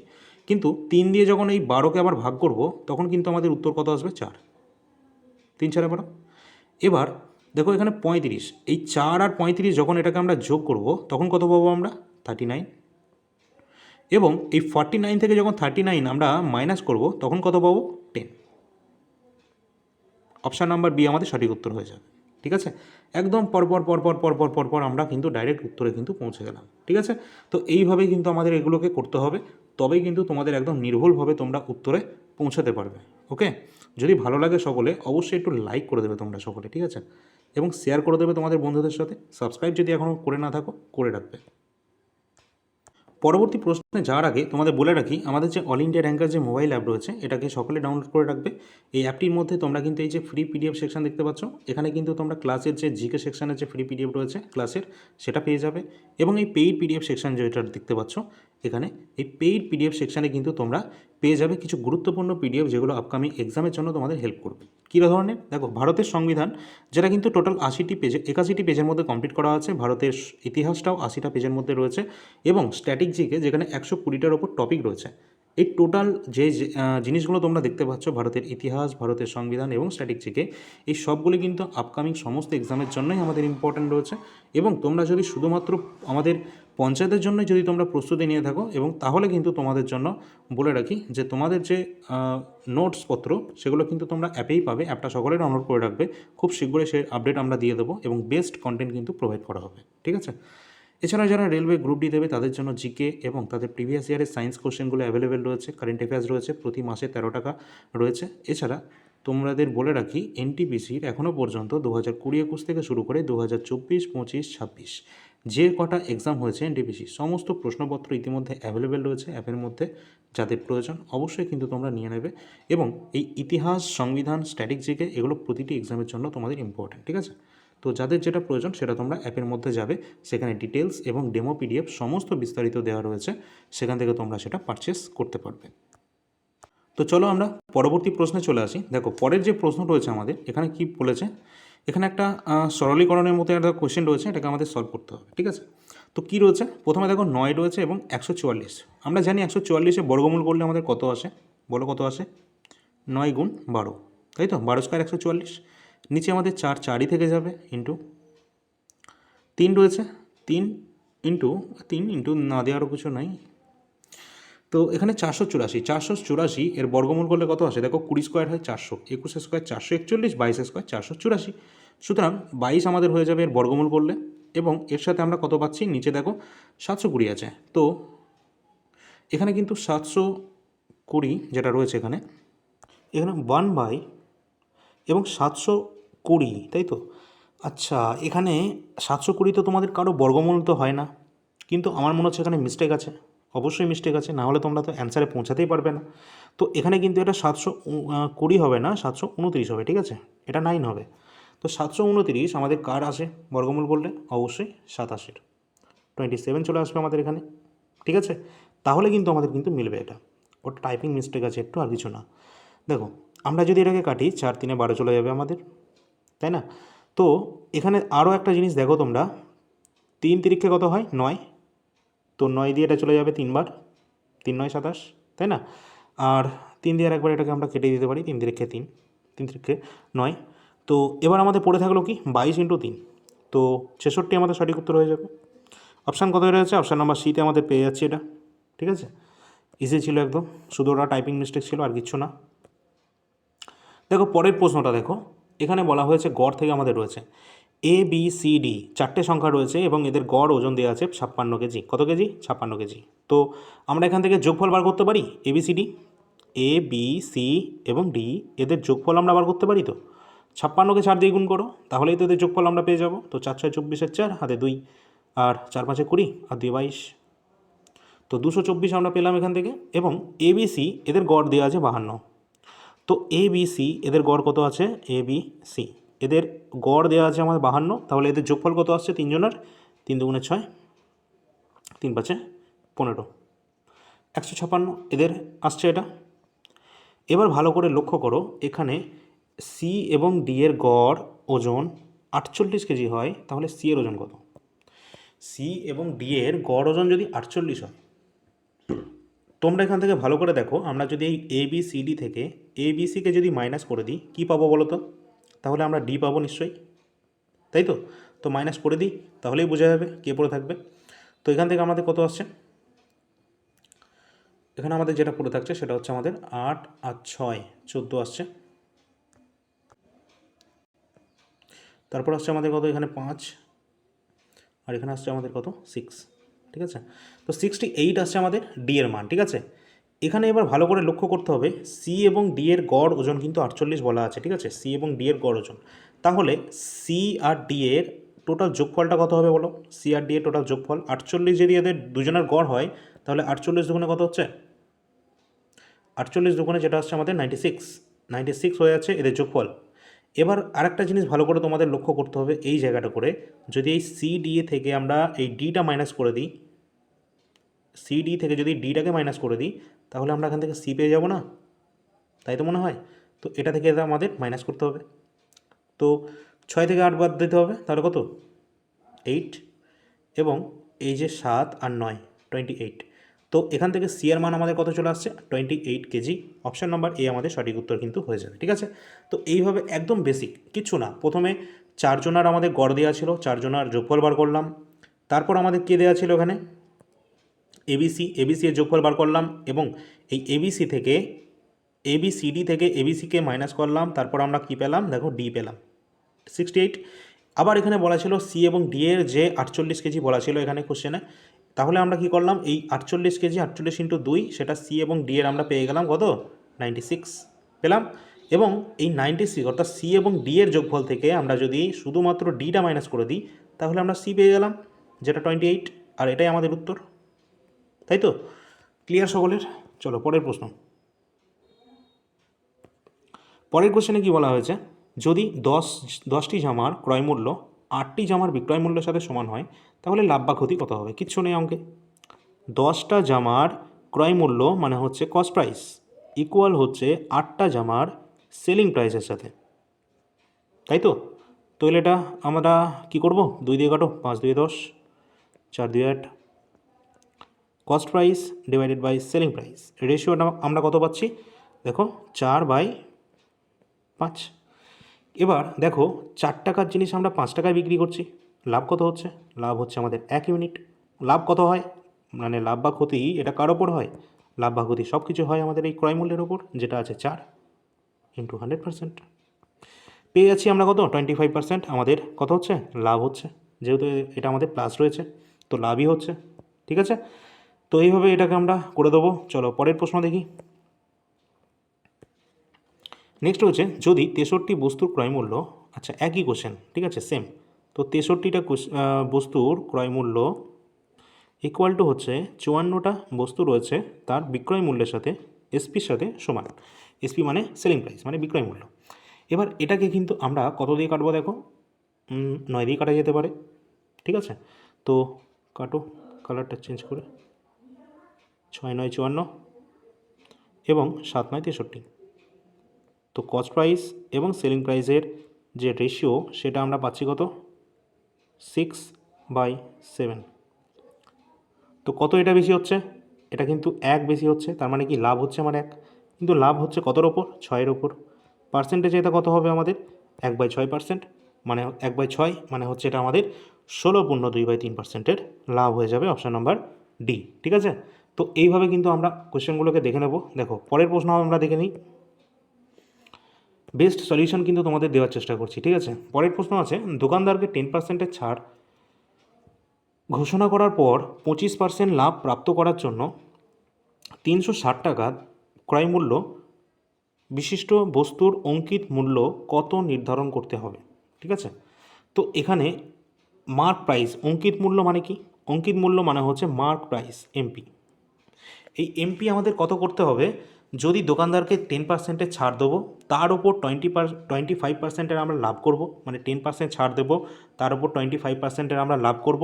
কিন্তু 3 দিয়ে যখন এই 12কে আবার ভাগ করব তখন কিন্তু আমাদের উত্তর কত আসবে? 4। 3 4 12। এবার দেখো এখানে 35, এই 4 আর 35 যখন এটাকে আমরা যোগ করব তখন কত পাবো আমরা? 39। এবং এই 49 থেকে যখন 39 আমরা মাইনাস করব তখন কত পাবো? 10। অপশান নাম্বার বি আমাদের সঠিক উত্তর হয়ে যাবে। ঠিক আছে? একদম পরপর পরপর পরপর পরপর আমরা কিন্তু ডাইরেক্ট উত্তরে কিন্তু পৌঁছে গেলাম। ঠিক আছে? তো এইভাবেই কিন্তু আমাদের এগুলোকে করতে হবে, তবেই কিন্তু তোমাদের একদম নির্ভুলভাবে তোমরা উত্তরে পৌঁছাতে পারবে। ওকে? যদি ভালো লাগে সকলে অবশ্যই একটু লাইক করে দেবে তোমরা সকলে, ঠিক আছে, এবং শেয়ার করে দেবে তোমাদের বন্ধুদের সাথে। সাবস্ক্রাইব যদি এখনও করে না থাকো করে রাখবে। পরবর্তী প্রশ্নে যাওয়ার আগে তোমাদের বলে রাখি, আমাদের যে অল ইন্ডিয়া র্যাঙ্কার যে মোবাইল অ্যাপ রয়েছে এটাকে সকলে ডাউনলোড করে রাখবে। এই অ্যাপটির মধ্যে তোমরা কিন্তু এই যে ফ্রি পিডিএফ সেকশন দেখতে পাচ্ছ, এখানে কিন্তু তোমরা ক্লাসের যে জিকে সেকশনের যে ফ্রি পিডিএফ রয়েছে ক্লাসের সেটা পেয়ে যাবে, এবং এই পেইড পিডিএফ সেকশন যেটা দেখতে পাচ্ছ এখানে, এই পেইড পিডিএফ সেকশানে কিন্তু তোমরা পেয়ে যাবে কিছু গুরুত্বপূর্ণ পিডিএফ যেগুলো আপকামিং এক্সামের জন্য তোমাদের হেল্প করবে। কী ধরনের? দেখো ভারতের সংবিধান যেটা কিন্তু টোটাল 80টি পেজে 81টি পেজের মধ্যে কমপ্লিট করা আছে, ভারতের ইতিহাসটাও 80টা পেজের মধ্যে রয়েছে, এবং স্ট্যাটিক জিকে যেখানে 120টার ওপর টপিক রয়েছে। এই টোটাল যে জিনিসগুলো তোমরা দেখতে পাচ্ছ, ভারতের ইতিহাস, ভারতের সংবিধান এবং স্ট্যাটিক জিকে, এই সবগুলি কিন্তু আপকামিং সমস্ত এক্সামের জন্যই আমাদের ইম্পর্ট্যান্ট রয়েছে। এবং তোমরা যদি শুধুমাত্র আমাদের পঞ্চায়েতের জন্যই যদি তোমরা প্রস্তুতি নিয়ে থাকো, এবং তাহলে কিন্তু তোমাদের জন্য বলে রাখি যে তোমাদের যে নোটসপত্র সেগুলো কিন্তু তোমরা অ্যাপেই পাবে, অ্যাপটা সকলে ডাউনলোড করে রাখবে। খুব শীঘ্রই সেই আপডেট আমরা দিয়ে দেবো এবং বেস্ট কন্টেন্ট কিন্তু প্রোভাইড করা হবে। ঠিক আছে? এছাড়া যারা রেলওয়ে গ্রুপ ডি দেবে তাদের জন্য জিকে এবং তাদের প্রিভিয়াস ইয়ারের সায়েন্স কোশ্চেনগুলো অ্যাভেলেবেল রয়েছে, কারেন্ট অ্যাফেয়ার্স রয়েছে, প্রতি মাসে 13 টাকা রয়েছে। এছাড়া তোমাদের বলে রাখি এনটিপিসির এখনও পর্যন্ত 2020-21 থেকে শুরু করে 2024-25-26 যে কটা এক্সাম হয়েছে এনটিপিসি সমস্ত প্রশ্নপত্র ইতিমধ্যে অ্যাভেলেবেল রয়েছে অ্যাপের মধ্যে। যাদের প্রয়োজন অবশ্যই কিন্তু তোমরা নিয়ে নেবে, এবং এই ইতিহাস, সংবিধান, স্ট্যাটিক জিকে এগুলো প্রতিটি এক্সামের জন্য তোমাদের ইম্পর্টেন্ট। ঠিক আছে? তো যাদের যেটা প্রয়োজন সেটা তোমরা অ্যাপের মধ্যে যাবে, সেখানে ডিটেলস এবং ডেমো পিডিএফ সমস্ত বিস্তারিত দেওয়া রয়েছে, সেখান থেকে তোমরা সেটা পারচেস করতে পারবে। তো চলো আমরা পরবর্তী প্রশ্নে চলে আসি। দেখো পরের যে প্রশ্ন রয়েছে আমাদের এখানে কি বলেছে, এখানে একটা সরলীকরণের মতো একটা কোয়েশ্চেন রয়েছে, এটাকে আমাদের সলভ করতে হবে, ঠিক আছে। তো কী রয়েছে, প্রথমে দেখো 9 রয়েছে এবং 144। আমরা জানি 144-এ বর্গমূল করলে আমাদের কত আসে, বলো কত আসে? 9 গুণ 12, তাই তো? 12 স্কোয়ার 144। নিচে আমাদের 4 4ই থেকে যাবে, ইন্টু 3 রয়েছে, 3 ইন্টু না দেওয়ারও কিছু নাই। তো এখানে 484 এর বর্গমূল করলে কত আসে দেখো? 20 স্কোয়ার হয় 400, 21 স্কোয়ার 441, 22 স্কোয়ার 484। সুতরাং 22 আমাদের হয়ে যাবে এর বর্গমূল করলে, এবং এর সাথে আমরা কত পাচ্ছি? নিচে দেখো 720 আছে। তো এখানে কিন্তু 720 যেটা রয়েছে এখানে 1 এবং 720, তাই তো? আচ্ছা, এখানে 720 তো তোমাদের কারো বর্গমূল তো হয় না, কিন্তু আমার মনে হচ্ছে এখানে মিস্টেক আছে, অবশ্যই মিস্টেক আছে, না হলে তোমরা তো অ্যান্সারে পৌঁছাতেই পারবে না। তো এখানে কিন্তু এটা 720 হবে না, 729 হবে, ঠিক আছে? এটা 9 হবে। তো 729 আমাদের কার আসে বর্গমূল করলে? অবশ্যই 27-এর, 27 চলে আসবে আমাদের এখানে, ঠিক আছে? তাহলে কিন্তু আমাদের কিন্তু মিলবে এটা। ওটা টাইপিং মিস্টেক আছে একটু, আর কিছু না। দেখো, আমরা যদি এটাকে কাটি, 4 3 12 চলে যাবে আমাদের, তাই না? তো এখানে আরও একটা জিনিস দেখো তোমরা, 3 তিরিক্ষে কত হয়? 9। তো 9 দিয়ে এটা চলে যাবে 3 বার, 3 9 27, তাই না? আর 3 দিয়ে একবার এটাকে আমরা কেটে দিতে পারি, 3 তিরিক্ষে 3, 3 তিরিক্ষে 9। তো এবার আমাদের পড়ে থাকলো কি? 22 ইন্টু 3, তো 66 আমাদের সঠিক উত্তর হয়ে যাবে। অপশান কত রয়েছে? অপশান নাম্বার সিতে আমাদের পেয়ে যাচ্ছি এটা, ঠিক আছে? ইজি ছিল একদম, শুধু ওটা টাইপিং মিস্টেক ছিল, আর কিচ্ছু না। দেখো পরের প্রশ্নটা দেখো, এখানে বলা হয়েছে গড় থেকে আমাদের রয়েছে এ বি সি ডি, 4টে সংখ্যা রয়েছে এবং এদের গড় ওজন দেওয়া আছে 56 কেজি। কত কেজি? 56 কেজি। তো আমরা এখান থেকে যোগফল বার করতে পারি, A B C D, A B C এবং ডি, এদের যোগফল আমরা বার করতে পারি। তো 56কে 4 দিয়ে গুণ করো, তাহলেই তো এদের যোগফল আমরা পেয়ে যাবো। তো 4 6 24, 4 হাতে 2, আর 4 5 20, আর 2 22, তো 224 আমরা পেলাম এখান থেকে। এবং এ বি সি এদের গড় দেওয়া আছে 52। তো এ বি সি এদের গড় কত আছে? এ বি সি এদের গড় দেওয়া আছে আমাদের 52, তাহলে এদের যোগফল কত আসছে তিনজনের? 3 দুগুণে 6, 3 5 15, 156 এদের আসছে এটা। এবার ভালো করে লক্ষ্য করো, এখানে সি এবং ডি এর গড় ওজন 48 কেজি হয়, তাহলে সি এর ওজন কত? সি এবং ডি এর গড় ওজন যদি 48 হয়, তোমরা এখান থেকে ভালো করে দেখো, আমরা যদি এই এ বি সি ডি থেকে এ বি সিকে যদি মাইনাস করে দিই, কী পাবো বলো তো? তাহলে আমরা ডি পাবো নিশ্চয়ই, তাই তো? তো মাইনাস করে দিই, তাহলেই বোঝা যাবে কে পড়ে থাকবে। তো এখান থেকে আমাদের কত আসছে? এখানে আমাদের যেটা পড়ে থাকছে সেটা হচ্ছে আমাদের 8 আর 6 14 আসছে। তারপর আসছে আমাদের কত? এখানে 5, আর এখানে আসছে আমাদের কত? 6, ঠিক আছে? তো 68 আসছে আমাদের ডি এর মান, ঠিক আছে? এখানে এবার ভালো করে লক্ষ্য করতে হবে, সি এবং ডি এর গড় ওজন কিন্তু 48 বলা আছে, ঠিক আছে? সি এবং ডি এর গড় ওজন, তাহলে সি আর ডি এর টোটাল যোগফলটা কত হবে বলো? সি আর ডি এর টোটাল যোগফল 48 যদি এদের দুজনের গড় হয়, তাহলে 48 দুগুণে কত হচ্ছে? 48 দুগুণে যেটা আসছে আমাদের 96 হয়ে যাচ্ছে এদের যোগফল। এবার আরেকটা জিনিস ভালো করে তোমাদের লক্ষ্য করতে হবে, এই জায়গাটা করে যদি এই সি ডি থেকে আমরা এই ডিটা মাইনাস করে দিই, সি ডি থেকে যদি ডিটাকে মাইনাস করে দিই, তাহলে আমরা এখান থেকে সি পেয়ে যাব না? তাই তো মনে হয়। তো এটা থেকে এটা আমাদের মাইনাস করতে হবে। তো 6 থেকে 8 বাদ দিতে হবে, তাহলে কত? 8, এবং এই যে 7 আর 9, 28। তো এখান থেকে সি এর মান আমাদের কত চলে আসছে? 28 কেজি। অপশান নাম্বার এ আমাদের সঠিক উত্তর কিন্তু হয়ে যাবে, ঠিক আছে? তো এইভাবে একদম বেসিক, কিচ্ছু না। প্রথমে 4 জনার আমাদের গড় দেওয়া ছিল, 4 জনার যোগফল বার করলাম। তারপর আমাদের কে দেওয়া ছিল এখানে? এবিসি এর যোগফল বার করলাম, এবং এই এবিসি থেকে এবিসিডি থেকে এবিসিকে মাইনাস করলাম। তারপর আমরা কি পেলাম দেখো? ডি পেলাম 68। আবার এখানে বলা ছিল সি এবং ডি এর যে 48 কেজি বলা ছিল এখানে কোশ্চেনে, তাহলে আমরা কি করলাম? এই 48 কেজি 48 ইন্টু 2, সেটা সি এবং ডি এর আমরা পেয়ে গেলাম কত? 96 পেলাম। এবং এই 96 অর্থাৎ সি এবং ডি এর যোগফল থেকে আমরা যদি শুধুমাত্র ডিটা মাইনাস করে দিই, তাহলে আমরা সি পেয়ে গেলাম, যেটা 28, আর এটাই আমাদের উত্তর, তাই তো? ক্লিয়ার সকলের? চলো পরের প্রশ্ন। পরের কোশ্চেনে কী বলা হয়েছে, যদি 10টি জামার ক্রয়মূল্য 8টি জামার বিক্রয় মূল্যের সাথে সমান হয়, তাহলে লাভ বা ক্ষতি কত হবে? কিচ্ছু নেই অঙ্কে। 10টা জামার ক্রয় মূল্য মানে হচ্ছে কস্ট প্রাইস ইকুয়াল হচ্ছে 8টা জামার সেলিং প্রাইসের সাথে, তাই তো? তাহলে এটা আমরা কি করব, 2 দিয়ে কাটো, 5 2 10, 4 2 8, cost price divided by selling price, রেশিওটা আমরা কত পাচ্ছি দেখো, 4/5। এবার দেখো 4 টাকার জিনিস আমরা 5 টাকায় বিক্রি করছি, লাভ কত হচ্ছে, লাভ হচ্ছে আমাদের 1 ইউনিট। লাভ কত হয়, মানে লাভ বা ক্ষতি এটা কার ওপর হয়, লাভ বা ক্ষতি সব কিছু হয় আমাদের এই ক্রয় মূল্যের ওপর, যেটা আছে 4 ইন্টু 100%। পেয়ে যাচ্ছি আমরা কত, 25% আমাদের কত হচ্ছে, লাভ হচ্ছে, যেহেতু এটা আমাদের প্লাস রয়েছে তো লাভই হচ্ছে। ঠিক আছে, তো এইভাবে এটাকে আমরা করে দেবো। চলো পরের প্রশ্ন দেখি। নেক্সট হচ্ছে, যদি 63 বস্তুর ক্রয় মূল্য, আচ্ছা একই কোশ্চেন, ঠিক আছে সেম, তো 63টা বস্তুর ক্রয় মূল্য ইকুয়াল টু হচ্ছে 54টা বস্তু রয়েছে তার বিক্রয় মূল্যের সাথে এসপির সাথে সমান। এসপি মানে সেলিং প্রাইস, মানে বিক্রয় মূল্য। এবার এটাকে কিন্তু আমরা কত দিয়ে কাটবো দেখো, 9 দিয়ে কাটা যেতে পারে। ঠিক আছে, তো কাটো, কালারটা চেঞ্জ করে, 6 9 54 এবং 7 9 63। তো কস্ট প্রাইস এবং সেলিং প্রাইসের যে রেশিও সেটা আমরা পাচ্ছি কত, 6/7। তো কত এটা বেশি হচ্ছে, এটা কিন্তু 1 বেশি হচ্ছে, তার মানে কি লাভ হচ্ছে আমার 1, কিন্তু লাভ হচ্ছে কতর ওপর, 6-এর ওপর। পার্সেন্টেজ এটা কত হবে আমাদের, 1/6%, মানে 1/6 মানে হচ্ছে এটা আমাদের 16.2/3%-এর লাভ হয়ে যাবে, অপশান নাম্বার ডি। ঠিক আছে, তো এইভাবে কিন্তু আমরা কোশ্চেনগুলোকে দেখে নেব। দেখো পরের প্রশ্ন আমরা দেখে নিই, বেস্ট সলিউশন কিন্তু তোমাদের দেওয়ার চেষ্টা করছি। ঠিক আছে, পরের প্রশ্ন আছে, দোকানদারকে 10%-এর ছাড় ঘোষণা করার পর 25% লাভ প্রাপ্ত করার জন্য 360 টাকা ক্রয়মূল্য বিশিষ্ট বস্তুর অঙ্কিত মূল্য কত নির্ধারণ করতে হবে। ঠিক আছে, তো এখানে মার্ক প্রাইস, অঙ্কিত মূল্য মানে কি, অঙ্কিত মূল্য মানে হচ্ছে মার্ক প্রাইস, এমপি। এই এমপি আমাদের কত করতে হবে, যদি দোকানদারকে 10%-এর ছাড় দেবো, তার ওপর 25%-এর আমরা লাভ করব, মানে 10% ছাড় দেবো, তার ওপর 25%-এর আমরা লাভ করব,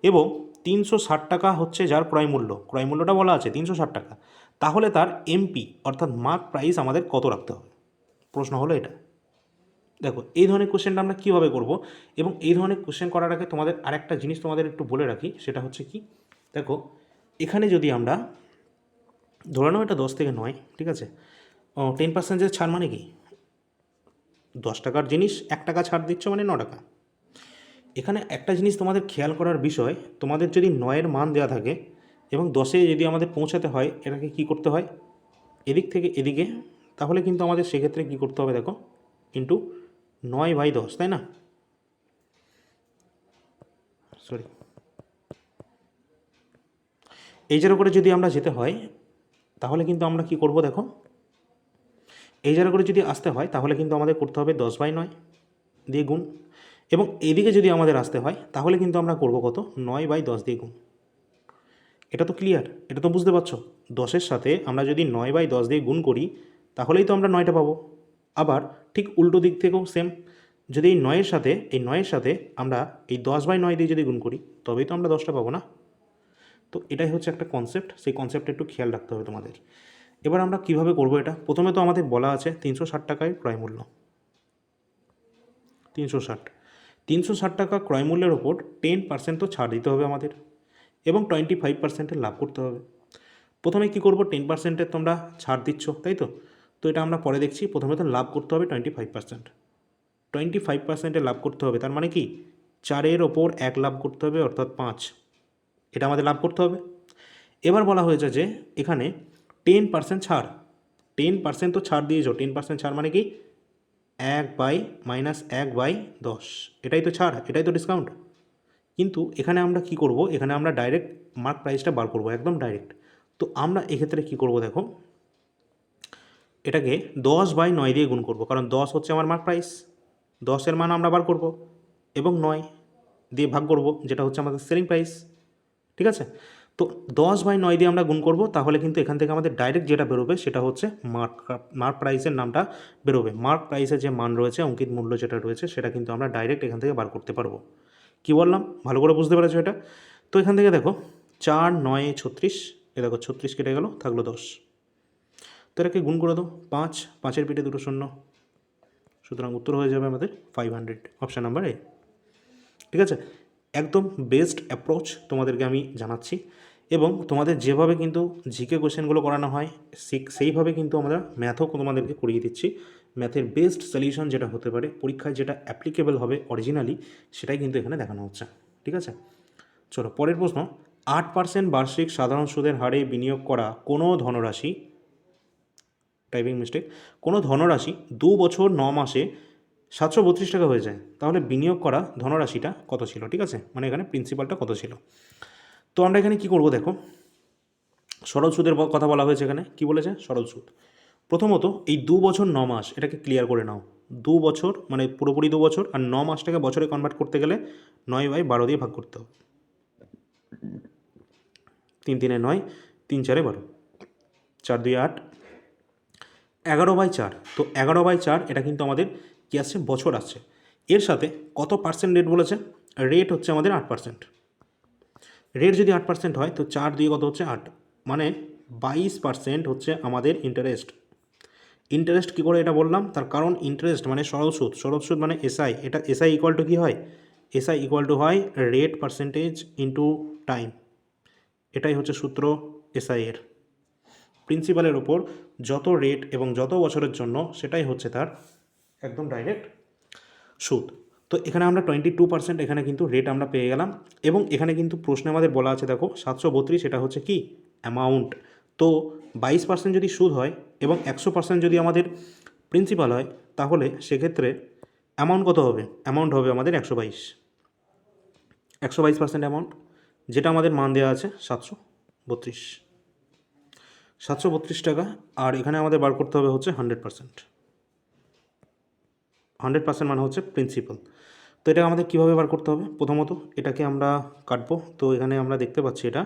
এবং 360 টাকা হচ্ছে যার ক্রয় মূল্য, ক্রয় মূল্যটা বলা আছে 360 টাকা, তাহলে তার এমপি অর্থাৎ মার্ক প্রাইস আমাদের কত রাখতে হবে। প্রশ্ন হলো এটা। দেখো এই ধরনের কোশ্চেনটা আমরা কীভাবে করব, এবং এই ধরনের কোশ্চেন করার আগে তোমাদের আরেকটা জিনিস তোমাদের একটু বলে রাখি, সেটা হচ্ছে কি, দেখো এখানে যদি আমরা ধরে নাও এটা 10 থেকে 9, ঠিক আছে, 10%-এর ছাড় মানে কি, 10 টাকার জিনিস 1 টাকা ছাড় দিচ্ছ মানে 9 টাকা। এখানে একটা জিনিস তোমাদের খেয়াল করার বিষয়, তোমাদের যদি 9-এর মান দেওয়া থাকে এবং 10-এ যদি আমাদের পৌঁছাতে হয়, এটাকে কি করতে হয়, এদিক থেকে এদিকে, তাহলে কিন্তু আমাদের সেক্ষেত্রে কী করতে হবে দেখো, ইন্টু 9/10, তাই না, সরি, এই জায়গা করে যদি আমরা যেতে হয় তাহলে কিন্তু আমরা কি করব দেখো, এই জায়গা করে যদি আসতে হয় তাহলে কিন্তু আমাদের করতে হবে 10/9 দিয়ে গুণ, এবং এদিকে যদি আমাদের আসতে হয় তাহলে কিন্তু আমরা করব কত, 9/10 দিয়ে গুণ। এটা তো ক্লিয়ার, এটা তো বুঝতে পারছো, 10-এর সাথে আমরা যদি 9/10 দিয়ে গুণ করি তাহলেই তো আমরা 9টা পাবো। আবার ঠিক উল্টো দিক থেকেও সেম, যদি এই 9-এর সাথে আমরা এই 10/9 দিয়ে যদি গুণ করি তবেই তো আমরা 10টা পাবো না। তো এটাই হচ্ছে একটা কনসেপ্ট, সেই কনসেপ্টটা একটু খেয়াল রাখতে হবে তোমাদের। এবার আমরা কিভাবে করব এটা, প্রথমে তো আমাদের বলা আছে 360 টাকায় ক্রয় মূল্য, 360 টাকা ক্রয় মূল্যের ওপর 10% তো ছাড় দিতে হবে আমাদের, এবং 25%-এর লাভ করতে হবে। প্রথমে কি করব, 10%-এর তোমরা ছাড় দিচ্ছ তাই তো, তো এটা আমরা পরে দেখছি, প্রথমে তো লাভ করতে হবে 25%, 25%-এর লাভ করতে হবে, তার মানে কি 4-এর ওপর 1 লাভ করতে হবে, অর্থাৎ 5, এটা আমাদের লাভ করতে হবে। এবার বলা হয়েছে যে এখানে 10% ছাড়, 10% তো ছাড় দিয়েছ, 10% ছাড় মানে কি 1/-1/10, এটাই তো ছাড়, এটাই তো ডিসকাউন্ট। কিন্তু এখানে আমরা কি করব, এখানে আমরা ডাইরেক্ট মার্ক প্রাইসটা বার করব, একদম ডাইরেক্ট। তো আমরা এক্ষেত্রে কি করব দেখো, এটাকে 10/9 দিয়ে গুণ করব, কারণ 10 হচ্ছে আমার মার্ক প্রাইস, 10-এর মান আমরা বার করব এবং 9 দিয়ে ভাগ করব, যেটা হচ্ছে আমাদের সেলিং প্রাইস। ঠিক আছে, তো 10/9 দিয়ে আমরা গুণ করব, তাহলে কিন্তু এখান থেকে আমাদের ডাইরেক্ট যেটা বেরোবে সেটা হচ্ছে মার্ক প্রাইসের নামটা বেরোবে, মার্ক প্রাইসের যে মান রয়েছে, অঙ্কিত মূল্য যেটা রয়েছে সেটা কিন্তু আমরা ডাইরেক্ট এখান থেকে বার করতে পারবো। কি বললাম, ভালো করে বুঝতে পেরেছো এটা? তো এখান থেকে দেখো 4 9 36, এ দেখো 36 কেটে গেল, থাকলো 10, তো এটাকে গুণ করে দাও, 5 5-এর পিঠে 2 শূন্য, সুতরাং উত্তর হয়ে যাবে আমাদের 500, অপশান নাম্বার এ। ঠিক আছে, একদম বেস্ট অ্যাপ্রোচ তোমাদেরকে আমি জানাচ্ছি, এবং তোমাদের যেভাবে কিন্তু জিকে কোশ্চেনগুলো করানো হয় সেইভাবে কিন্তু আমরা ম্যাথও তোমাদেরকে করিয়ে দিচ্ছি। ম্যাথের বেস্ট সলিউশন যেটা হতে পারে, পরীক্ষায় যেটা অ্যাপ্লিকেবল হবে অরিজিনালি, সেটাই কিন্তু এখানে দেখানো হচ্ছে। ঠিক আছে, চলো পরের প্রশ্ন। 8% বার্ষিক সাধারণ সুদের হারে বিনিয়োগ করা কোনো ধনরাশি, টাইপিং মিস্টেক, কোনো ধনরাশি 2 বছর 9 মাসে 732 টাকা হয়ে যায়, তাহলে বিনিয়োগ করা ধনরাশিটা কত ছিল? ঠিক আছে, মানে এখানে প্রিন্সিপালটা কত ছিল। তো আমরা এখানে কি করব, দেখো সরল সুদের কথা বলা হয়েছে, এখানে কি বলেছে? সরল সুদ। প্রথমত এই 2 বছর 9 মাস এটাকে ক্লিয়ার করে নাও। 2 বছর মানে পুরোপুরি 2 বছর, আর 9 মাসটাকে বছরে কনভার্ট করতে গেলে 9/12 দিয়ে ভাগ করতে হবে। 3 3 9, 3 4 12, 4 2 8, 11/4। তো 11/4 এটা কিন্তু আমাদের কী আসছে? বছর আসছে। এর সাথে কত পার্সেন্ট রেট বলেছে? রেট হচ্ছে আমাদের 8%। রেট যদি 8% হয় তো 4 দিয়ে কত হচ্ছে? 8, মানে 22% হচ্ছে আমাদের ইন্টারেস্ট। ইন্টারেস্ট কী করে এটা বললাম? তার কারণ ইন্টারেস্ট মানে সরল সুদ, সরল সুদ মানে এসআই। এটা এসআই ইকুয়াল টু কী হয়? এসআই ইকুয়াল টু হয় রেট পার্সেন্টেজ ইন্টু টাইম। এটাই হচ্ছে সূত্র এসআই এর। প্রিন্সিপালের ওপর যত রেট এবং যত বছরের জন্য, সেটাই হচ্ছে তার একদম ডাইরেক্ট সুদ। তো এখানে আমরা 22% এখানে কিন্তু রেট আমরা পেয়ে গেলাম, এবং এখানে কিন্তু প্রশ্নে আমাদের বলা আছে, দেখো 732, এটা হচ্ছে কি? অ্যামাউন্ট। তো 22% যদি সুদ হয় এবং 100% যদি আমাদের প্রিন্সিপাল হয়, তাহলে সেক্ষেত্রে অ্যামাউন্ট কত হবে? অ্যামাউন্ট হবে আমাদের 122% অ্যামাউন্ট, যেটা আমাদের মান দেওয়া আছে 732 টাকা। আর এখানে আমাদের বার করতে হবে হচ্ছে 100%। 100% মানে হচ্ছে প্রিন্সিপাল। তো এটা আমাদের কীভাবে বার করতে হবে? প্রথমত এটাকে আমরা কাটবো। তো এখানে আমরা দেখতে পাচ্ছি এটা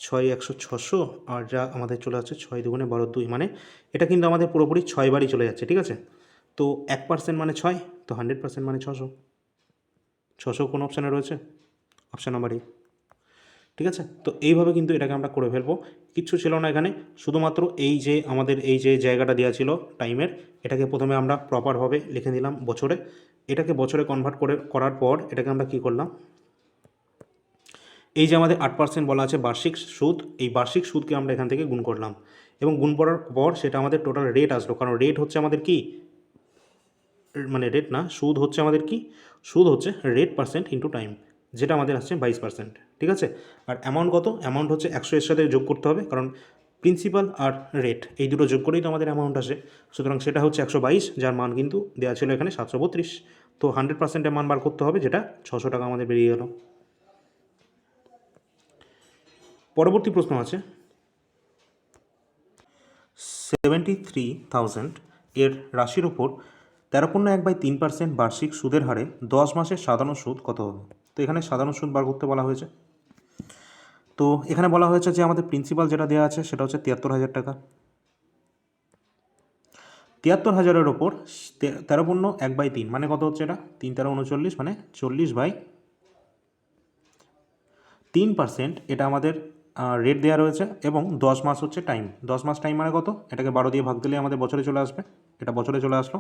6 100 600, আর যা আমাদের চলে যাচ্ছে 6 2 12 2, মানে এটা কিন্তু আমাদের পুরোপুরি 6 বারই চলে যাচ্ছে। ঠিক আছে, তো 1% মানে 6, তো 100% মানে 600। 600 কোন অপশানে রয়েছে? Option number A. ঠিক আছে, তো এইভাবে কিন্তু এটাকে আমরা করে ফেলবো। কিচ্ছু ছিল না এখানে, শুধুমাত্র এই যে আমাদের এই যে জায়গাটা দেওয়া ছিল টাইমের, এটাকে প্রথমে আমরা প্রপারভাবে লিখে নিলাম বছরে। এটাকে বছরে কনভার্ট করার পর এটাকে আমরা কি করলাম, এই যে আমাদের 8% বলা আছে বার্ষিক সুদ, এই বার্ষিক সুদকে আমরা এখান থেকে গুণ করলাম, এবং গুণ করার পর সেটা আমাদের টোটাল রেট আসলো। কারণ রেট হচ্ছে আমাদের কি, মানে রেট না, সুদ হচ্ছে আমাদের কি? সুদ হচ্ছে রেট পার্সেন্ট ইন্টু টাইম, যেটা আমাদের আসছে 22%। ঠিক আছে, আর অ্যামাউন্ট কত? অ্যামাউন্ট হচ্ছে 100 এর সাথে যোগ করতে হবে, কারণ প্রিন্সিপাল আর রেট এই দুটো যোগ করেই তো আমাদের অ্যামাউন্ট আসে। সুতরাং সেটা হচ্ছে 122, যার মান কিন্তু দেওয়া ছিল এখানে 732। তো 100%-এর মান বার করতে হবে, যেটা 600 টাকা আমাদের বেরিয়ে গেল। পরবর্তী প্রশ্ন আছে 73,000 এর রাশির উপর 13.1/3% বার্ষিক সুদের হারে 10 মাসের সাধারণ সুদ কত হবে? তো এখানে সাধারণ সুদ বার করতে বলা হয়েছে। তো এখানে বলা হয়েছে যে আমাদের প্রিন্সিপাল যেটা দেওয়া আছে সেটা হচ্ছে 73,000 টাকা। 73,000-এর ওপর 13.1/3 মানে কত হচ্ছে? এটা 3 13 39, মানে 40/3%। এটা আমাদের রেট দেওয়া রয়েছে, এবং 10 মাস হচ্ছে টাইম। 10 মাস টাইম মানে কত? এটাকে 12 দিয়ে ভাগ দিলে আমাদের বছরে চলে আসবে। এটা বছরে চলে আসলো,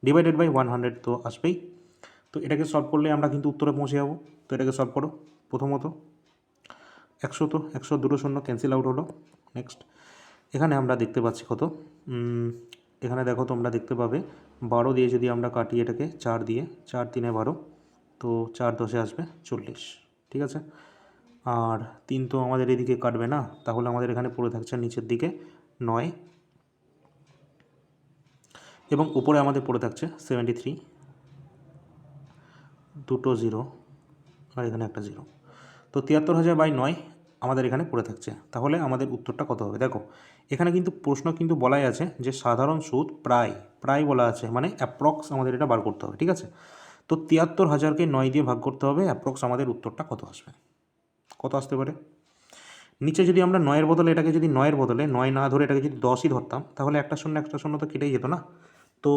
ডিভাইডেড বাই 100 তো আসবেই। তো এটাকে সলভ করলে আমরা কিন্তু উত্তরে পৌঁছে যাবো। তো এটাকে সলভ করো। প্রথমত 100, তো 100 দুটো শূন্য ক্যান্সেল আউট হলো। নেক্সট এখানে আমরা দেখতে পাচ্ছি কত, এখানে দেখো তোমরা দেখতে পাবে 12 দিয়ে যদি আমরা কাটি এটাকে 4 দিয়ে, 4 3 12, তো 4 10-এ আসবে 40। ঠিক আছে, আর 3 তো আমাদের এদিকে কাটবে না, তাহলে আমাদের এখানে পড়ে থাকছে নিচের দিকে 9, এবং উপরে আমাদের পড়ে থাকছে 73, দুটো 0, আর এখানে একটা 0। তো 73,000/9 আমাদের এখানে পড়ে থাকছে। তাহলে আমাদের উত্তরটা কত হবে? দেখো এখানে কিন্তু প্রশ্ন কিন্তু বলাই আছে যে সাধারণ সুদ প্রায় বলা আছে, মানে অ্যাপ্রক্স আমাদের এটা বার করতে হবে। ঠিক আছে, তো 73,000-কে 9 দিয়ে ভাগ করতে হবে, অ্যাপ্রক্স আমাদের উত্তরটা কত আসবে? কত আসতে পারে? নিচে যদি আমরা 9-এর বদলে এটাকে যদি 9-এর বদলে 9 না ধরে এটাকে যদি 10ই ধরতাম, তাহলে একটা শূন্য তো কেটেই যেত না। তো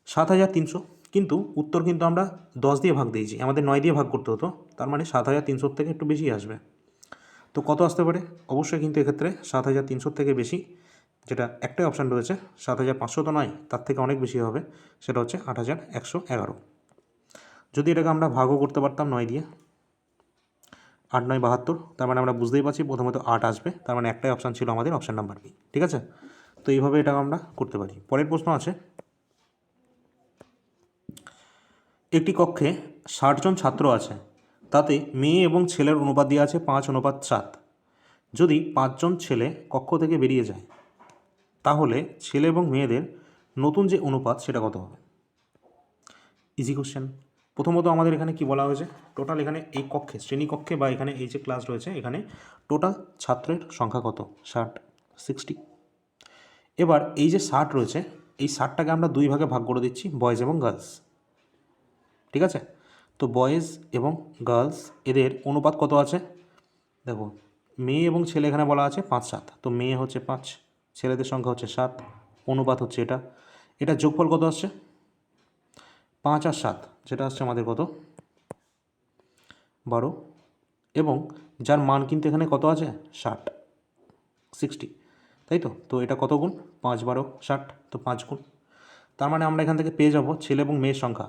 7,300, কিন্তু উত্তর কিন্তু আমরা 10 দিয়ে ভাগ দিয়েছি, আমাদের 9 দিয়ে ভাগ করতে হতো, তার মানে 7,300 থেকে একটু বেশি আসবে। তো কত আসতে পারে? অবশ্যই কিন্তু এক্ষেত্রে 7,300 থেকে বেশি, যেটা একটাই অপশান রয়েছে 7,500 তো নয়, তার থেকে অনেক বেশি হবে, সেটা হচ্ছে 8,111। যদি এটাকে আমরা ভাগও করতে পারতাম 9 দিয়ে, 8 9 72, তার মানে আমরা বুঝতেই পারছি প্রথমত 8 আসবে, তার মানে একটাই অপশান ছিল আমাদের, অপশান নাম্বার বি। ঠিক আছে, তো এইভাবে এটা আমরা করতে পারি। পরের প্রশ্ন আছে, একটি কক্ষে 60 জন ছাত্র আছে, তাতে মেয়ে এবং ছেলের অনুপাত দেওয়া আছে 5:7। যদি 5 জন ছেলে কক্ষ থেকে বেরিয়ে যায়, তাহলে ছেলে এবং মেয়েদের নতুন যে অনুপাত সেটা কত হবে? Easy question. প্রথমত আমাদের এখানে কি বলা হয়েছে, টোটাল এখানে এই কক্ষে, শ্রেণীকক্ষে বা এখানে এই যে ক্লাস রয়েছে, এখানে টোটাল ছাত্রের সংখ্যা কত? 60। এবার এই যে 60 রয়েছে, এই 60টাকে আমরা 2 ভাগে ভাগ করে দিচ্ছি, বয়েজ এবং গার্লস। ঠিক আছে, তো বয়েজ এবং গার্লস এদের অনুপাত কত আছে? দেখো, মেয়ে এবং ছেলে এখানে বলা আছে 5-7, তো মেয়ে হচ্ছে 5, ছেলেদের সংখ্যা হচ্ছে 7, অনুপাত হচ্ছে এটা, এটা যোগফল কত আসছে? 5 আর 7, যেটা আসছে আমাদের কত? 12, এবং যার মান কিন্তু এখানে কত আছে? 60, তাই তো? তো এটা কত গুণ? 5 12 60, তো 5 গুণ। তার মানে আমরা এখান থেকে পেয়ে যাব ছেলে এবং মেয়ের সংখ্যা,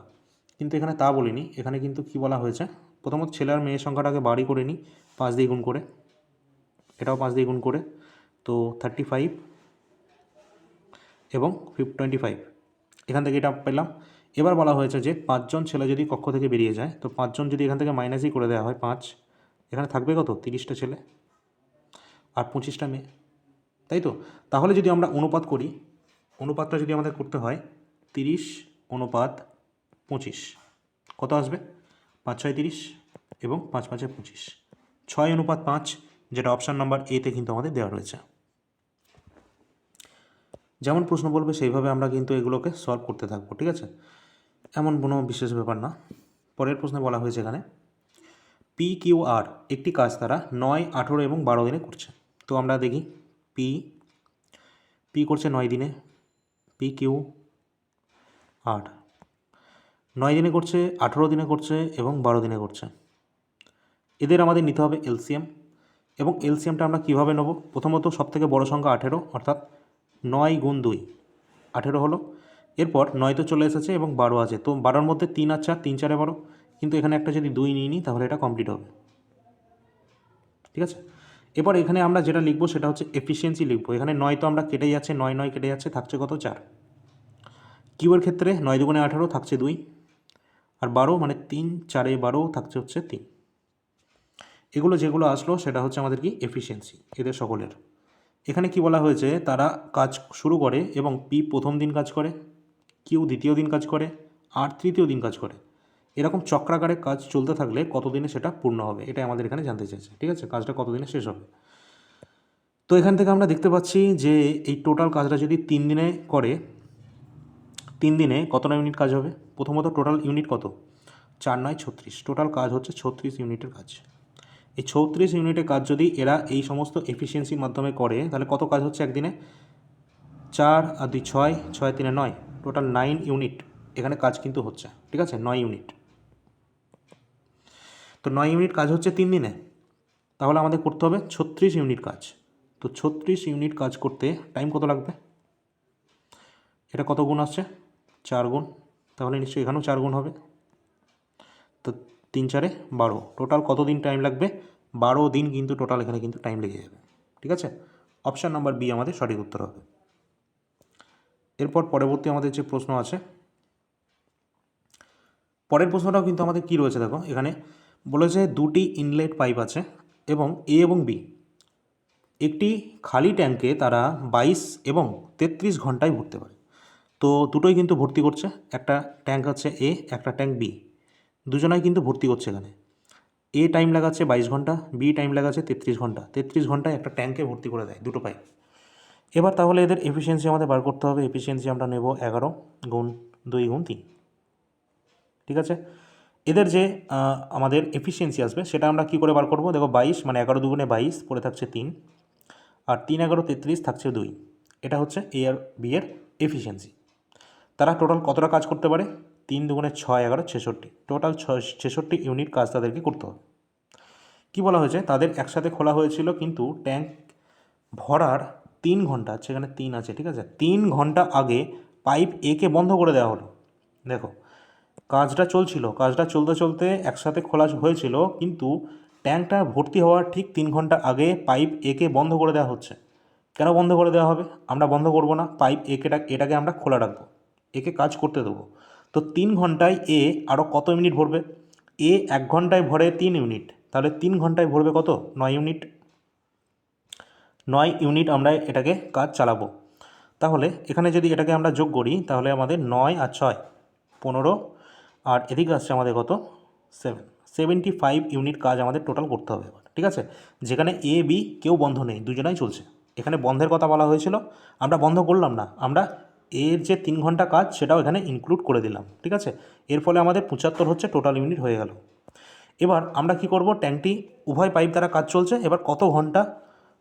কিন্তু এখানে তা বলিনি, এখানে কিন্তু কি বলা হয়েছে, প্রথমত ছেলে আর মেয়ের সংখ্যাটাকে বাড়ি করে নিই 5 দিয়ে গুণ করে, এটাও 5 দিয়ে গুণ করে, তো 35 এবং 25, এখান থেকে এটা পেলাম। এবার বলা হয়েছে যে 5 জন ছেলে যদি কক্ষ থেকে বেরিয়ে যায়, তো 5 জন যদি এখান থেকে মাইনাসই করে দেওয়া হয় 5, এখানে থাকবে কত? 30টা ছেলে আর 25টা মেয়ে, তাই তো? তাহলে যদি আমরা অনুপাত করি, অনুপাতটা যদি আমাদের করতে হয় 30:25, কত আসবে? 5 6 30 এবং 5 5 25, 6:5, যেটা অপশান নাম্বার এতে কিন্তু আমাদের দেওয়া রয়েছে। যেমন প্রশ্ন বলবে সেইভাবে আমরা কিন্তু এগুলোকে সলভ করতে থাকবো। ঠিক আছে, এমন কোনো বিশেষ ব্যাপার না। পরের প্রশ্নে বলা হয়েছে এখানে, PQR একটি কাজ তারা 9 18 এবং 12 দিনে করছে। তো আমরা দেখি, পি করছে 9 দিনে, PQR 9 দিনে করছে, 18 দিনে করছে এবং 12 দিনে করছে। এদের আমাদের নিতে হবে এলসিএম, এবং এলসিএমটা আমরা কীভাবে নেব? প্রথমত সবথেকে বড় সংখ্যা 18, অর্থাৎ 9 গুণ 2 18 হলো। এরপর 9 তো চলে এসেছে এবং 12 আছে, তো 12-র মধ্যে 3 আর 4, 3 4 12, কিন্তু এখানে একটা যদি 2 নিয়ে নিই তাহলে এটা কমপ্লিট হবে। ঠিক আছে, এবার এখানে আমরা যেটা লিখবো সেটা হচ্ছে এফিসিয়েন্সি লিখবো। এখানে 9 তো আমরা কেটে যাচ্ছে, 9 9 কেটে যাচ্ছে, থাকছে কত? 4। কিউয়ের ক্ষেত্রে 9 2 18, থাকছে 2, আর 12 মানে 3 4 12, থাকছে হচ্ছে 3। এগুলো যেগুলো আসলো সেটা হচ্ছে আমাদের কি? এফিসিয়েন্সি এদের সকলের। এখানে কি বলা হয়েছে, তারা কাজ শুরু করে এবং পি প্রথম দিন কাজ করে, কিউ দ্বিতীয় দিন কাজ করে, আর তৃতীয় দিন কাজ করে। এরকম চক্রাকারে কাজ চলতে থাকলে কতদিনে সেটা পূর্ণ হবে, এটাই আমাদের এখানে জানতে চাইছে। ঠিক আছে, কাজটা কতদিনে শেষ হবে? তো এখান থেকে আমরা দেখতে পাচ্ছি যে এই টোটাল কাজটা যদি 3 দিনে করে, 3 দিনে কতটা ইউনিট কাজ হবে? প্রথমত টোটাল ইউনিট কত? 4 9 36, টোটাল কাজ হচ্ছে 36 ইউনিটের কাজ। এই 36 ইউনিটের কাজ যদি এরা এই সমস্ত এফিসিয়েন্সির মাধ্যমে করে, তাহলে কত কাজ হচ্ছে একদিনে? 4 আর 2 6, 6 3 9, টোটাল 9 ইউনিট এখানে কাজ কিন্তু হচ্ছে। ঠিক আছে, 9 ইউনিট, তো 9 ইউনিট কাজ হচ্ছে 3 দিনে, তাহলে আমাদের করতে হবে 36 ইউনিট কাজ। তো 36 ইউনিট কাজ করতে টাইম কত লাগবে? এটা কত গুণ আসছে? 4 গুণ, তাহলে নিশ্চয়ই এখানেও 4 গুণ হবে, তো 3 4 12, টোটাল কত দিন টাইম লাগবে? 12 দিন কিন্তু টোটাল এখানে কিন্তু টাইম লেগে যাবে। ঠিক আছে, অপশান নাম্বার বি আমাদের সঠিক উত্তর হবে। এরপর পরবর্তী আমাদের যে প্রশ্ন আছে, পরের প্রশ্নটাও কিন্তু আমাদের কি রয়েছে দেখো, এখানে বলেছে দুটি ইনলেট পাইপ আছে এবং এ এবং বি, একটি খালি ট্যাঙ্কে তারা 22 এবং 33 ঘন্টায় ভরতে পারে। তো দুটোই কিন্তু ভর্তি করছে, একটা ট্যাঙ্ক হচ্ছে এ, একটা ট্যাঙ্ক বি, দুজনাই কিন্তু ভর্তি করছে। এখানে এ টাইম লাগাচ্ছে 22 ঘন্টা, বি টাইম লাগাচ্ছে 33 ঘন্টা, 33 ঘন্টায় একটা ট্যাঙ্কে ভর্তি করে দেয় দুটো পাইপ। এবার তাহলে এদের এফিসিয়েন্সি আমাদের বার করতে হবে। এফিসিয়েন্সি আমরা নেব 11 গুণ 2 গুণ 3। ঠিক আছে, এদের যে আমাদের এফিসিয়েন্সি আসবে সেটা আমরা কী করে বার করবো? দেখো 22 মানে 11 দুগুণে 22, পরে থাকছে 3, আর 3 11 33, থাকছে 2। এটা হচ্ছে এ আর বি এর এফিসিয়েন্সি। তারা টোটাল কতটা কাজ করতে পারে? 3 দুগুণে 6 11 66, টোটাল 66 ইউনিট কাজ তাদেরকে করতে হবে। কী বলা হয়েছে? তাদের একসাথে খোলা হয়েছিল, কিন্তু ট্যাঙ্ক ভরার 3 ঘন্টা, আচ্ছা এখানে 3 আছে, ঠিক আছে, 3 ঘন্টা আগে পাইপ একে বন্ধ করে দেওয়া হলো। দেখো কাজটা চলছিল, কাজটা চলতে চলতে একসাথে খোলা হয়েছিল, কিন্তু ট্যাঙ্কটা ভর্তি হওয়ার ঠিক 3 ঘন্টা আগে পাইপ একে বন্ধ করে দেওয়া হচ্ছে। কেন বন্ধ করে দেওয়া হবে? আমরা বন্ধ করব না, পাইপ এটাকে আমরা খোলা রাখবো, একে কাজ করতে দেবো। তো 3 ঘন্টায় এ আরও কত ইউনিট ভরবে? এ 1 ঘন্টায় ভরে 3 ইউনিট, তাহলে 3 ঘন্টায় ভরবে কত? 9 ইউনিট। 9 ইউনিট আমরা এটাকে কাজ চালাবো। তাহলে এখানে যদি এটাকে আমরা যোগ করি তাহলে আমাদের 9 আর 6 15, আর এদিকে আসছে আমাদের কত? 75 ইউনিট কাজ আমাদের টোটাল করতে হবে এবার, ঠিক আছে। যেখানে এ বি কেউ বন্ধ নেই, দুজনাই চলছে। এখানে বন্ধের কথা বলা হয়েছিল, আমরা বন্ধ করলাম না, আমরা এর যে 3 ঘন্টা কাজ সেটাও এখানে ইনক্লুড করে দিলাম, ঠিক আছে। এর ফলে আমাদের 75 হচ্ছে টোটাল ইউনিট হয়ে গেল। এবার আমরা কি করব, ট্যাঙ্কটি উভয় পাইপ দ্বারা কাজ চলছে, এবার কত ঘন্টা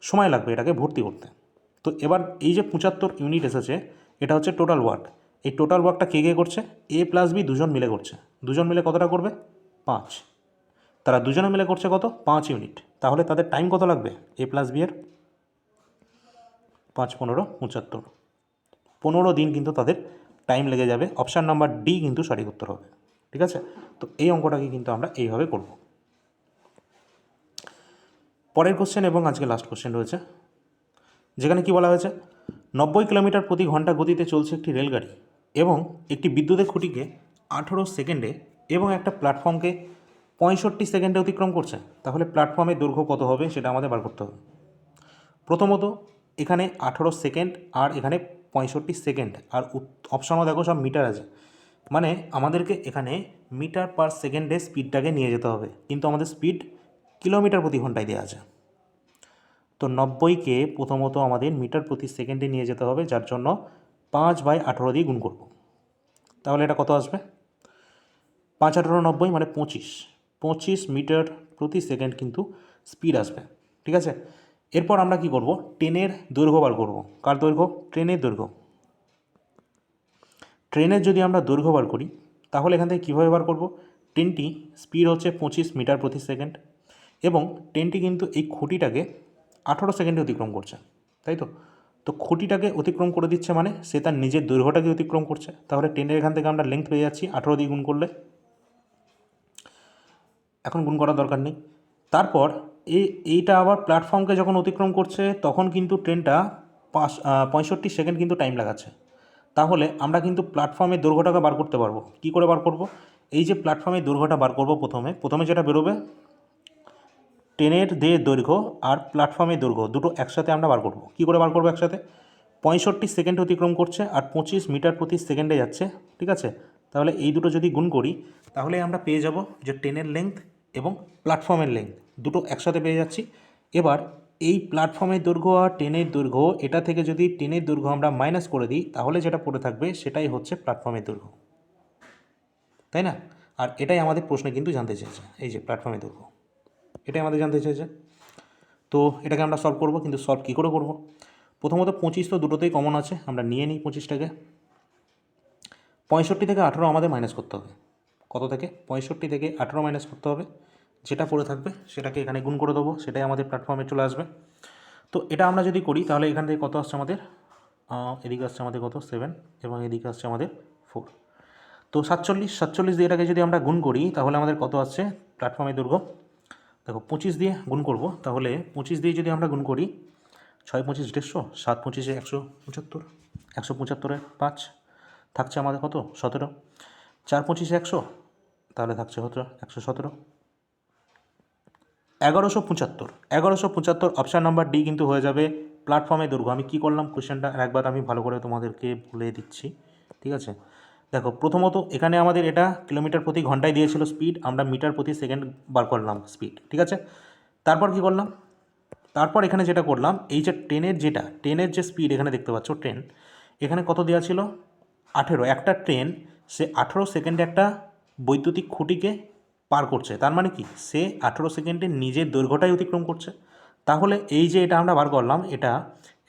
সময় লাগবে এটাকে ভর্তি করতে। তো এবার এই যে 75 ইউনিট এসেছে, এটা হচ্ছে টোটাল ওয়ার্ক। এই টোটাল ওয়ার্কটা কে কে করছে? এ প্লাস বি দুজন মিলে করছে। দুজন মিলে কতটা করবে? 5। তারা দুজনে মিলে করছে কত? 5 ইউনিট। তাহলে তাদের টাইম কত লাগবে এ প্লাস বি এর? 5 15 75, 15 দিন কিন্তু তাদের টাইম লেগে যাবে। অপশান নাম্বার ডি কিন্তু সঠিক উত্তর হবে, ঠিক আছে। তো এই অঙ্কটাকে কিন্তু আমরা এইভাবে করব। পরের কোশ্চেন এবং আজকে লাস্ট কোশ্চেন রয়েছে, যেখানে কি বলা হয়েছে, 90 কিলোমিটার প্রতি ঘন্টা গতিতে চলছে একটি রেলগাড়ি এবং একটি বিদ্যুতের খুঁটিকে 18 সেকেন্ডে এবং একটা প্ল্যাটফর্মকে 65 সেকেন্ডে অতিক্রম করছে। তাহলে প্ল্যাটফর্মের দৈর্ঘ্য কত হবে সেটা আমাদের বার করতে হবে। প্রথমত এখানে 18 সেকেন্ড আর এখানে 65 সেকেন্ড, আর অপশানও দেখো সব মিটার আছে, মানে আমাদেরকে এখানে মিটার পার সেকেন্ডে স্পিডটাকে নিয়ে যেতে হবে, কিন্তু আমাদের স্পিড কিলোমিটার প্রতি ঘন্টায় দেওয়া আছে। তো 90কে প্রথমত আমাদের মিটার প্রতি সেকেন্ডে নিয়ে যেতে হবে, যার জন্য 5/18 দিয়ে গুণ করব। তাহলে এটা কত আসবে? 5 18 90 মানে 25 মিটার প্রতি সেকেন্ড কিন্তু স্পিড আসবে, ঠিক আছে। এরপর আমরা কি করব, ট্রেনের দৈর্ঘ্য বার করব। কার দৈর্ঘ্য? ট্রেনের দৈর্ঘ্য। ট্রেনের যদি আমরা দৈর্ঘ্য বার করি তাহলে এখান থেকে কীভাবে বার করব? ট্রেনটি স্পিড হচ্ছে 25 মিটার প্রতি সেকেন্ড এবং ট্রেনটি কিন্তু এই খুঁটিটাকে 18 সেকেন্ডে অতিক্রম করছে, তাই তো। তো খুঁটিটাকে অতিক্রম করে দিচ্ছে মানে সে তার নিজের দৈর্ঘ্যটাকে অতিক্রম করছে। তাহলে ট্রেনের এখান থেকে আমরা লেন্থ পেয়ে যাচ্ছি 18 দিয়ে গুণ করলে। এখন গুণ করার দরকার নেই। তারপর এইটা আবার প্ল্যাটফর্মকে যখন অতিক্রম করছে তখন কিন্তু ট্রেনটা 65 সেকেন্ড কিন্তু টাইম লাগাচ্ছে। তাহলে আমরা কিন্তু প্ল্যাটফর্মের দৈর্ঘ্যটাকে বার করতে পারবো। কী করে বার করব? এই যে প্ল্যাটফর্মের দৈর্ঘ্যটা বার করব, প্রথমে যেটা বেরোবে ট্রেনের দৈর্ঘ্য আর প্ল্যাটফর্মের দৈর্ঘ্য দুটো একসাথে আমরা বার করব। কী করে বার করবো একসাথে? 65 সেকেন্ড অতিক্রম করছে আর 25 মিটার প্রতি সেকেন্ডে যাচ্ছে, ঠিক আছে। তাহলে এই দুটো যদি গুণ করি তাহলে আমরা পেয়ে যাব যে ট্রেনের লেংথ এবং প্ল্যাটফর্মের লেংথ দুটো একসাথে পেয়ে যাচ্ছি। এবার এই প্ল্যাটফর্মের দৈর্ঘ্য আর ট্রেনের দৈর্ঘ্য, এটা থেকে যদি ট্রেনের দৈর্ঘ্য আমরা মাইনাস করে দিই তাহলে যেটা পড়ে থাকবে সেটাই হচ্ছে প্ল্যাটফর্মের দৈর্ঘ্য, তাই না? আর এটাই আমাদের প্রশ্নে কিন্তু জানতে চেয়েছে, এই যে প্ল্যাটফর্মের দৈর্ঘ্য, এটাই আমাদের জানতে চেয়েছে। তো এটাকে আমরা সলভ করব, কিন্তু সলভ কী করে করব? প্রথমত 25 তো দুটোতেই কমন আছে, আমরা নিয়ে নিই 25টাকে। 65 থেকে 18 আমাদের মাইনাস করতে হবে। কত থেকে? 65 থেকে 18 মাইনাস করতে হবে। যেটা পড়ে থাকবে সেটাকে এখানে গুণ করে দেবো, সেটাই আমাদের প্ল্যাটফর্মে চলে আসবে। তো এটা আমরা যদি করি তাহলে এখান থেকে কত আসছে আমাদের? এদিকে আসছে আমাদের কত? 7 এবং এদিকে আসছে আমাদের 4। তো 47 দিয়ে এটাকে যদি আমরা গুণ করি তাহলে আমাদের কত আসছে প্ল্যাটফর্মের দৈর্ঘ্য? দেখো 25 দিয়ে গুণ করব, তাহলে 25 দিয়ে যদি আমরা গুণ করি, 6 25 150, 7 25 175, 175-এর 5 থাকছে আমাদের কত? 17, 4 25 100, তাহলে থাকছে কত? 117, 1175 অপশান নাম্বার ডি কিন্তু হয়ে যাবে প্ল্যাটফর্মের দৈর্ঘ্য। আমি কী করলাম কোশ্চেনটা একবার আমি ভালো করে তোমাদেরকে বলে দিচ্ছি, ঠিক আছে। দেখো প্রথমত এখানে আমাদের এটা কিলোমিটার প্রতি ঘন্টায় দিয়েছিল স্পিড, আমরা মিটার প্রতি সেকেন্ড বার করলাম স্পিড, ঠিক আছে। তারপর কি করলাম? তারপর এখানে যেটা করলাম, এই যে ট্রেনের যে স্পিড এখানে দেখতে পাচ্ছ, ট্রেন এখানে কত দেওয়া ছিল? 18। একটা ট্রেন সে 18 সেকেন্ডে একটা বৈদ্যুতিক খুঁটিকে পার করছে, তার মানে কি সে 18 সেকেন্ডে নিজের দৈর্ঘ্যটাই অতিক্রম করছে। তাহলে এই যে এটা আমরা বার করলাম,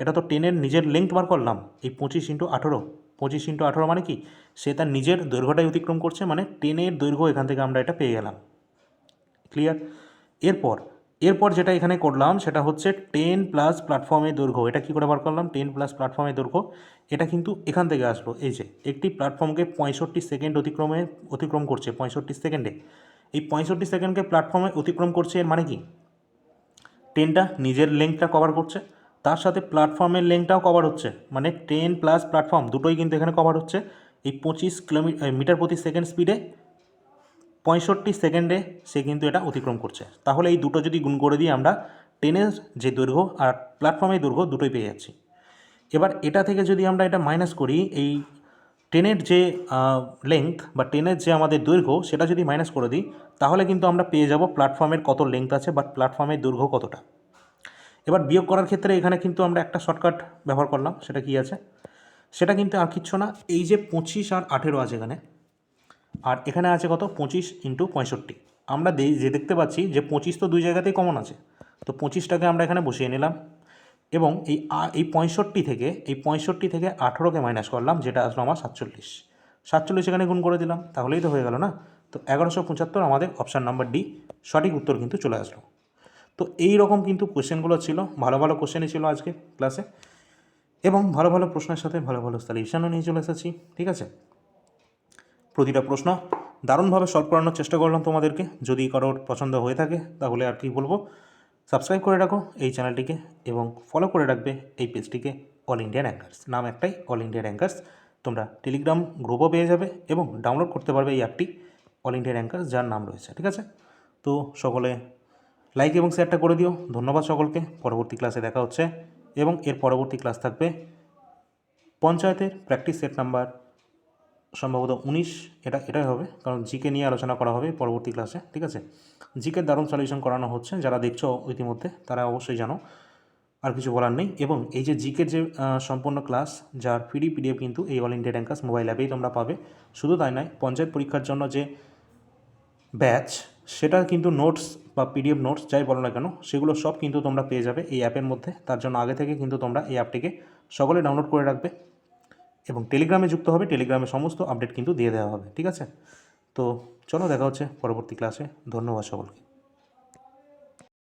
এটা তো ট্রেনের নিজের লেংথ বার করলাম, এই 25 × 18, 25 × 18 মানে কি সে তার নিজের দৈর্ঘ্যটাই অতিক্রম করছে, মানে ট্রেনের দৈর্ঘ্য এখান থেকে আমরা এটা পেয়ে গেলাম। ক্লিয়ার? এরপর এরপর যেটা এখানে করলাম সেটা হচ্ছে 10 প্লাস প্ল্যাটফর্মের দৈর্ঘ্য। এটা কী করে বার করলাম? 10 প্লাস প্ল্যাটফর্মের দৈর্ঘ্য এটা কিন্তু এখান থেকে আসলো। এই যে একটি প্ল্যাটফর্মকে 65 সেকেন্ড অতিক্রম করছে 65 সেকেন্ডে। এই 65 সেকেন্ডকে প্ল্যাটফর্মে অতিক্রম করছে, এর মানে কি? ট্রেনটা নিজের লেংথটা কভার করছে, তার সাথে প্ল্যাটফর্মের লেংথটাও কভার হচ্ছে, মানে ট্রেন প্লাস প্ল্যাটফর্ম দুটোই কিন্তু এখানে কভার হচ্ছে। এই 25 মিটার প্রতি সেকেন্ড স্পিডে 65 সেকেন্ডে সে কিন্তু এটা অতিক্রম করছে। তাহলে এই দুটো যদি গুণ করে দিই আমরা ট্রেনের যে দৈর্ঘ্য আর প্ল্যাটফর্মের দৈর্ঘ্য দুটোই পেয়ে যাচ্ছি। এবার এটা থেকে যদি আমরা এটা মাইনাস করি, এই ট্রেনের যে লেংথ বা ট্রেনের যে আমাদের দৈর্ঘ্য সেটা যদি মাইনাস করে দিই, তাহলে কিন্তু আমরা পেয়ে যাব প্ল্যাটফর্মের কত লেংথ আছে বা প্ল্যাটফর্মের দৈর্ঘ্য কতটা। এবার বিয়োগ করার ক্ষেত্রে এখানে কিন্তু আমরা একটা শর্টকাট ব্যবহার করলাম। সেটা কি আছে? সেটা কিন্তু আর কিচ্ছু না, এই যে 25 আর 18 আছে এখানে, আর এখানে আছে কত? 25 ইন্টু 65। আমরা যে দেখতে পাচ্ছি যে 25 তো দুই জায়গাতেই কমন আছে, তো 25টাকে আমরা এখানে বসিয়ে নিলাম এবং এই 65 থেকে 18কে মাইনাস করলাম, যেটা আসলো আমার 47 এখানে গুণ করে দিলাম, তাহলেই তো হয়ে গেল না? তো 1175 আমাদের অপশান নাম্বার ডি সঠিক উত্তর কিন্তু চলে আসলো। তো এই রকম কিন্তু কোশ্চেনগুলো ছিল, ভালো ভালো কোশ্চেনই ছিল আজকে ক্লাসে, এবং ভালো ভালো প্রশ্নের সাথে ভালো ভালো সলিউশনও নিয়ে চলে এসেছি। ঠিক আছে, প্রতিটা প্রশ্ন দারুণভাবে সলভ করানোর চেষ্টা করলাম তোমাদেরকে। যদি কারোর পছন্দ হয়ে থাকে তাহলে আর কি বলবো, সাবস্ক্রাইব করে রাখো এই চ্যানেলটিকে এবং ফলো করে রাখবে এই পেজটিকে, অল ইন্ডিয়া র্যাঙ্কার্স নাম একটাই, অল ইন্ডিয়া র্যাঙ্কার্স। তোমরা টেলিগ্রাম গ্রুপও পেয়ে যাবে এবং ডাউনলোড করতে পারবে এই অ্যাপটি, অল ইন্ডিয়া র্যাঙ্কার্স যার নাম রয়েছে। ঠিক আছে, তো সকলে লাইক এবং শেয়ারটা করে দিও। ধন্যবাদ সকলকে। পরবর্তী ক্লাসে দেখা হচ্ছে এবং এর পরবর্তী ক্লাস থাকবে পঞ্চায়েতের প্র্যাকটিস সেট নাম্বার সম্ভবত 19, এটাই হবে, কারণ জিকে নিয়ে আলোচনা করা হবে পরবর্তী ক্লাসে। ঠিক আছে, জিকের দারুণ সলিউশন করানো হচ্ছে, যারা দেখছো ইতিমধ্যে তারা অবশ্যই জানো, আর কিছু বলার নেই। এবং এই যে জিকের যে সম্পূর্ণ ক্লাস, যার পিডিএফ কিন্তু এই অল ইন্ডিয়া র্যাঙ্কার্স মোবাইল অ্যাপেই তোমরা পাবে। শুধু তাই নয়, পঞ্চায়েত পরীক্ষার জন্য যে ব্যাচ, সেটা কিন্তু নোটস বা পিডিএফ নোটস যাই বলো না কেন, সেগুলো সব কিন্তু তোমরা পেয়ে যাবে এই অ্যাপের মধ্যে। তার জন্য আগে থেকে কিন্তু তোমরা এই অ্যাপটিকে সকলে ডাউনলোড করে রাখবে এবং টেলিগ্রামে যুক্ত হবে, টেলিগ্রামে সমস্ত আপডেট কিন্তু দিয়ে দেওয়া হবে। ঠিক আছে, তো চলো দেখা হচ্ছে পরবর্তী ক্লাসে। ধন্যবাদ সকলকে।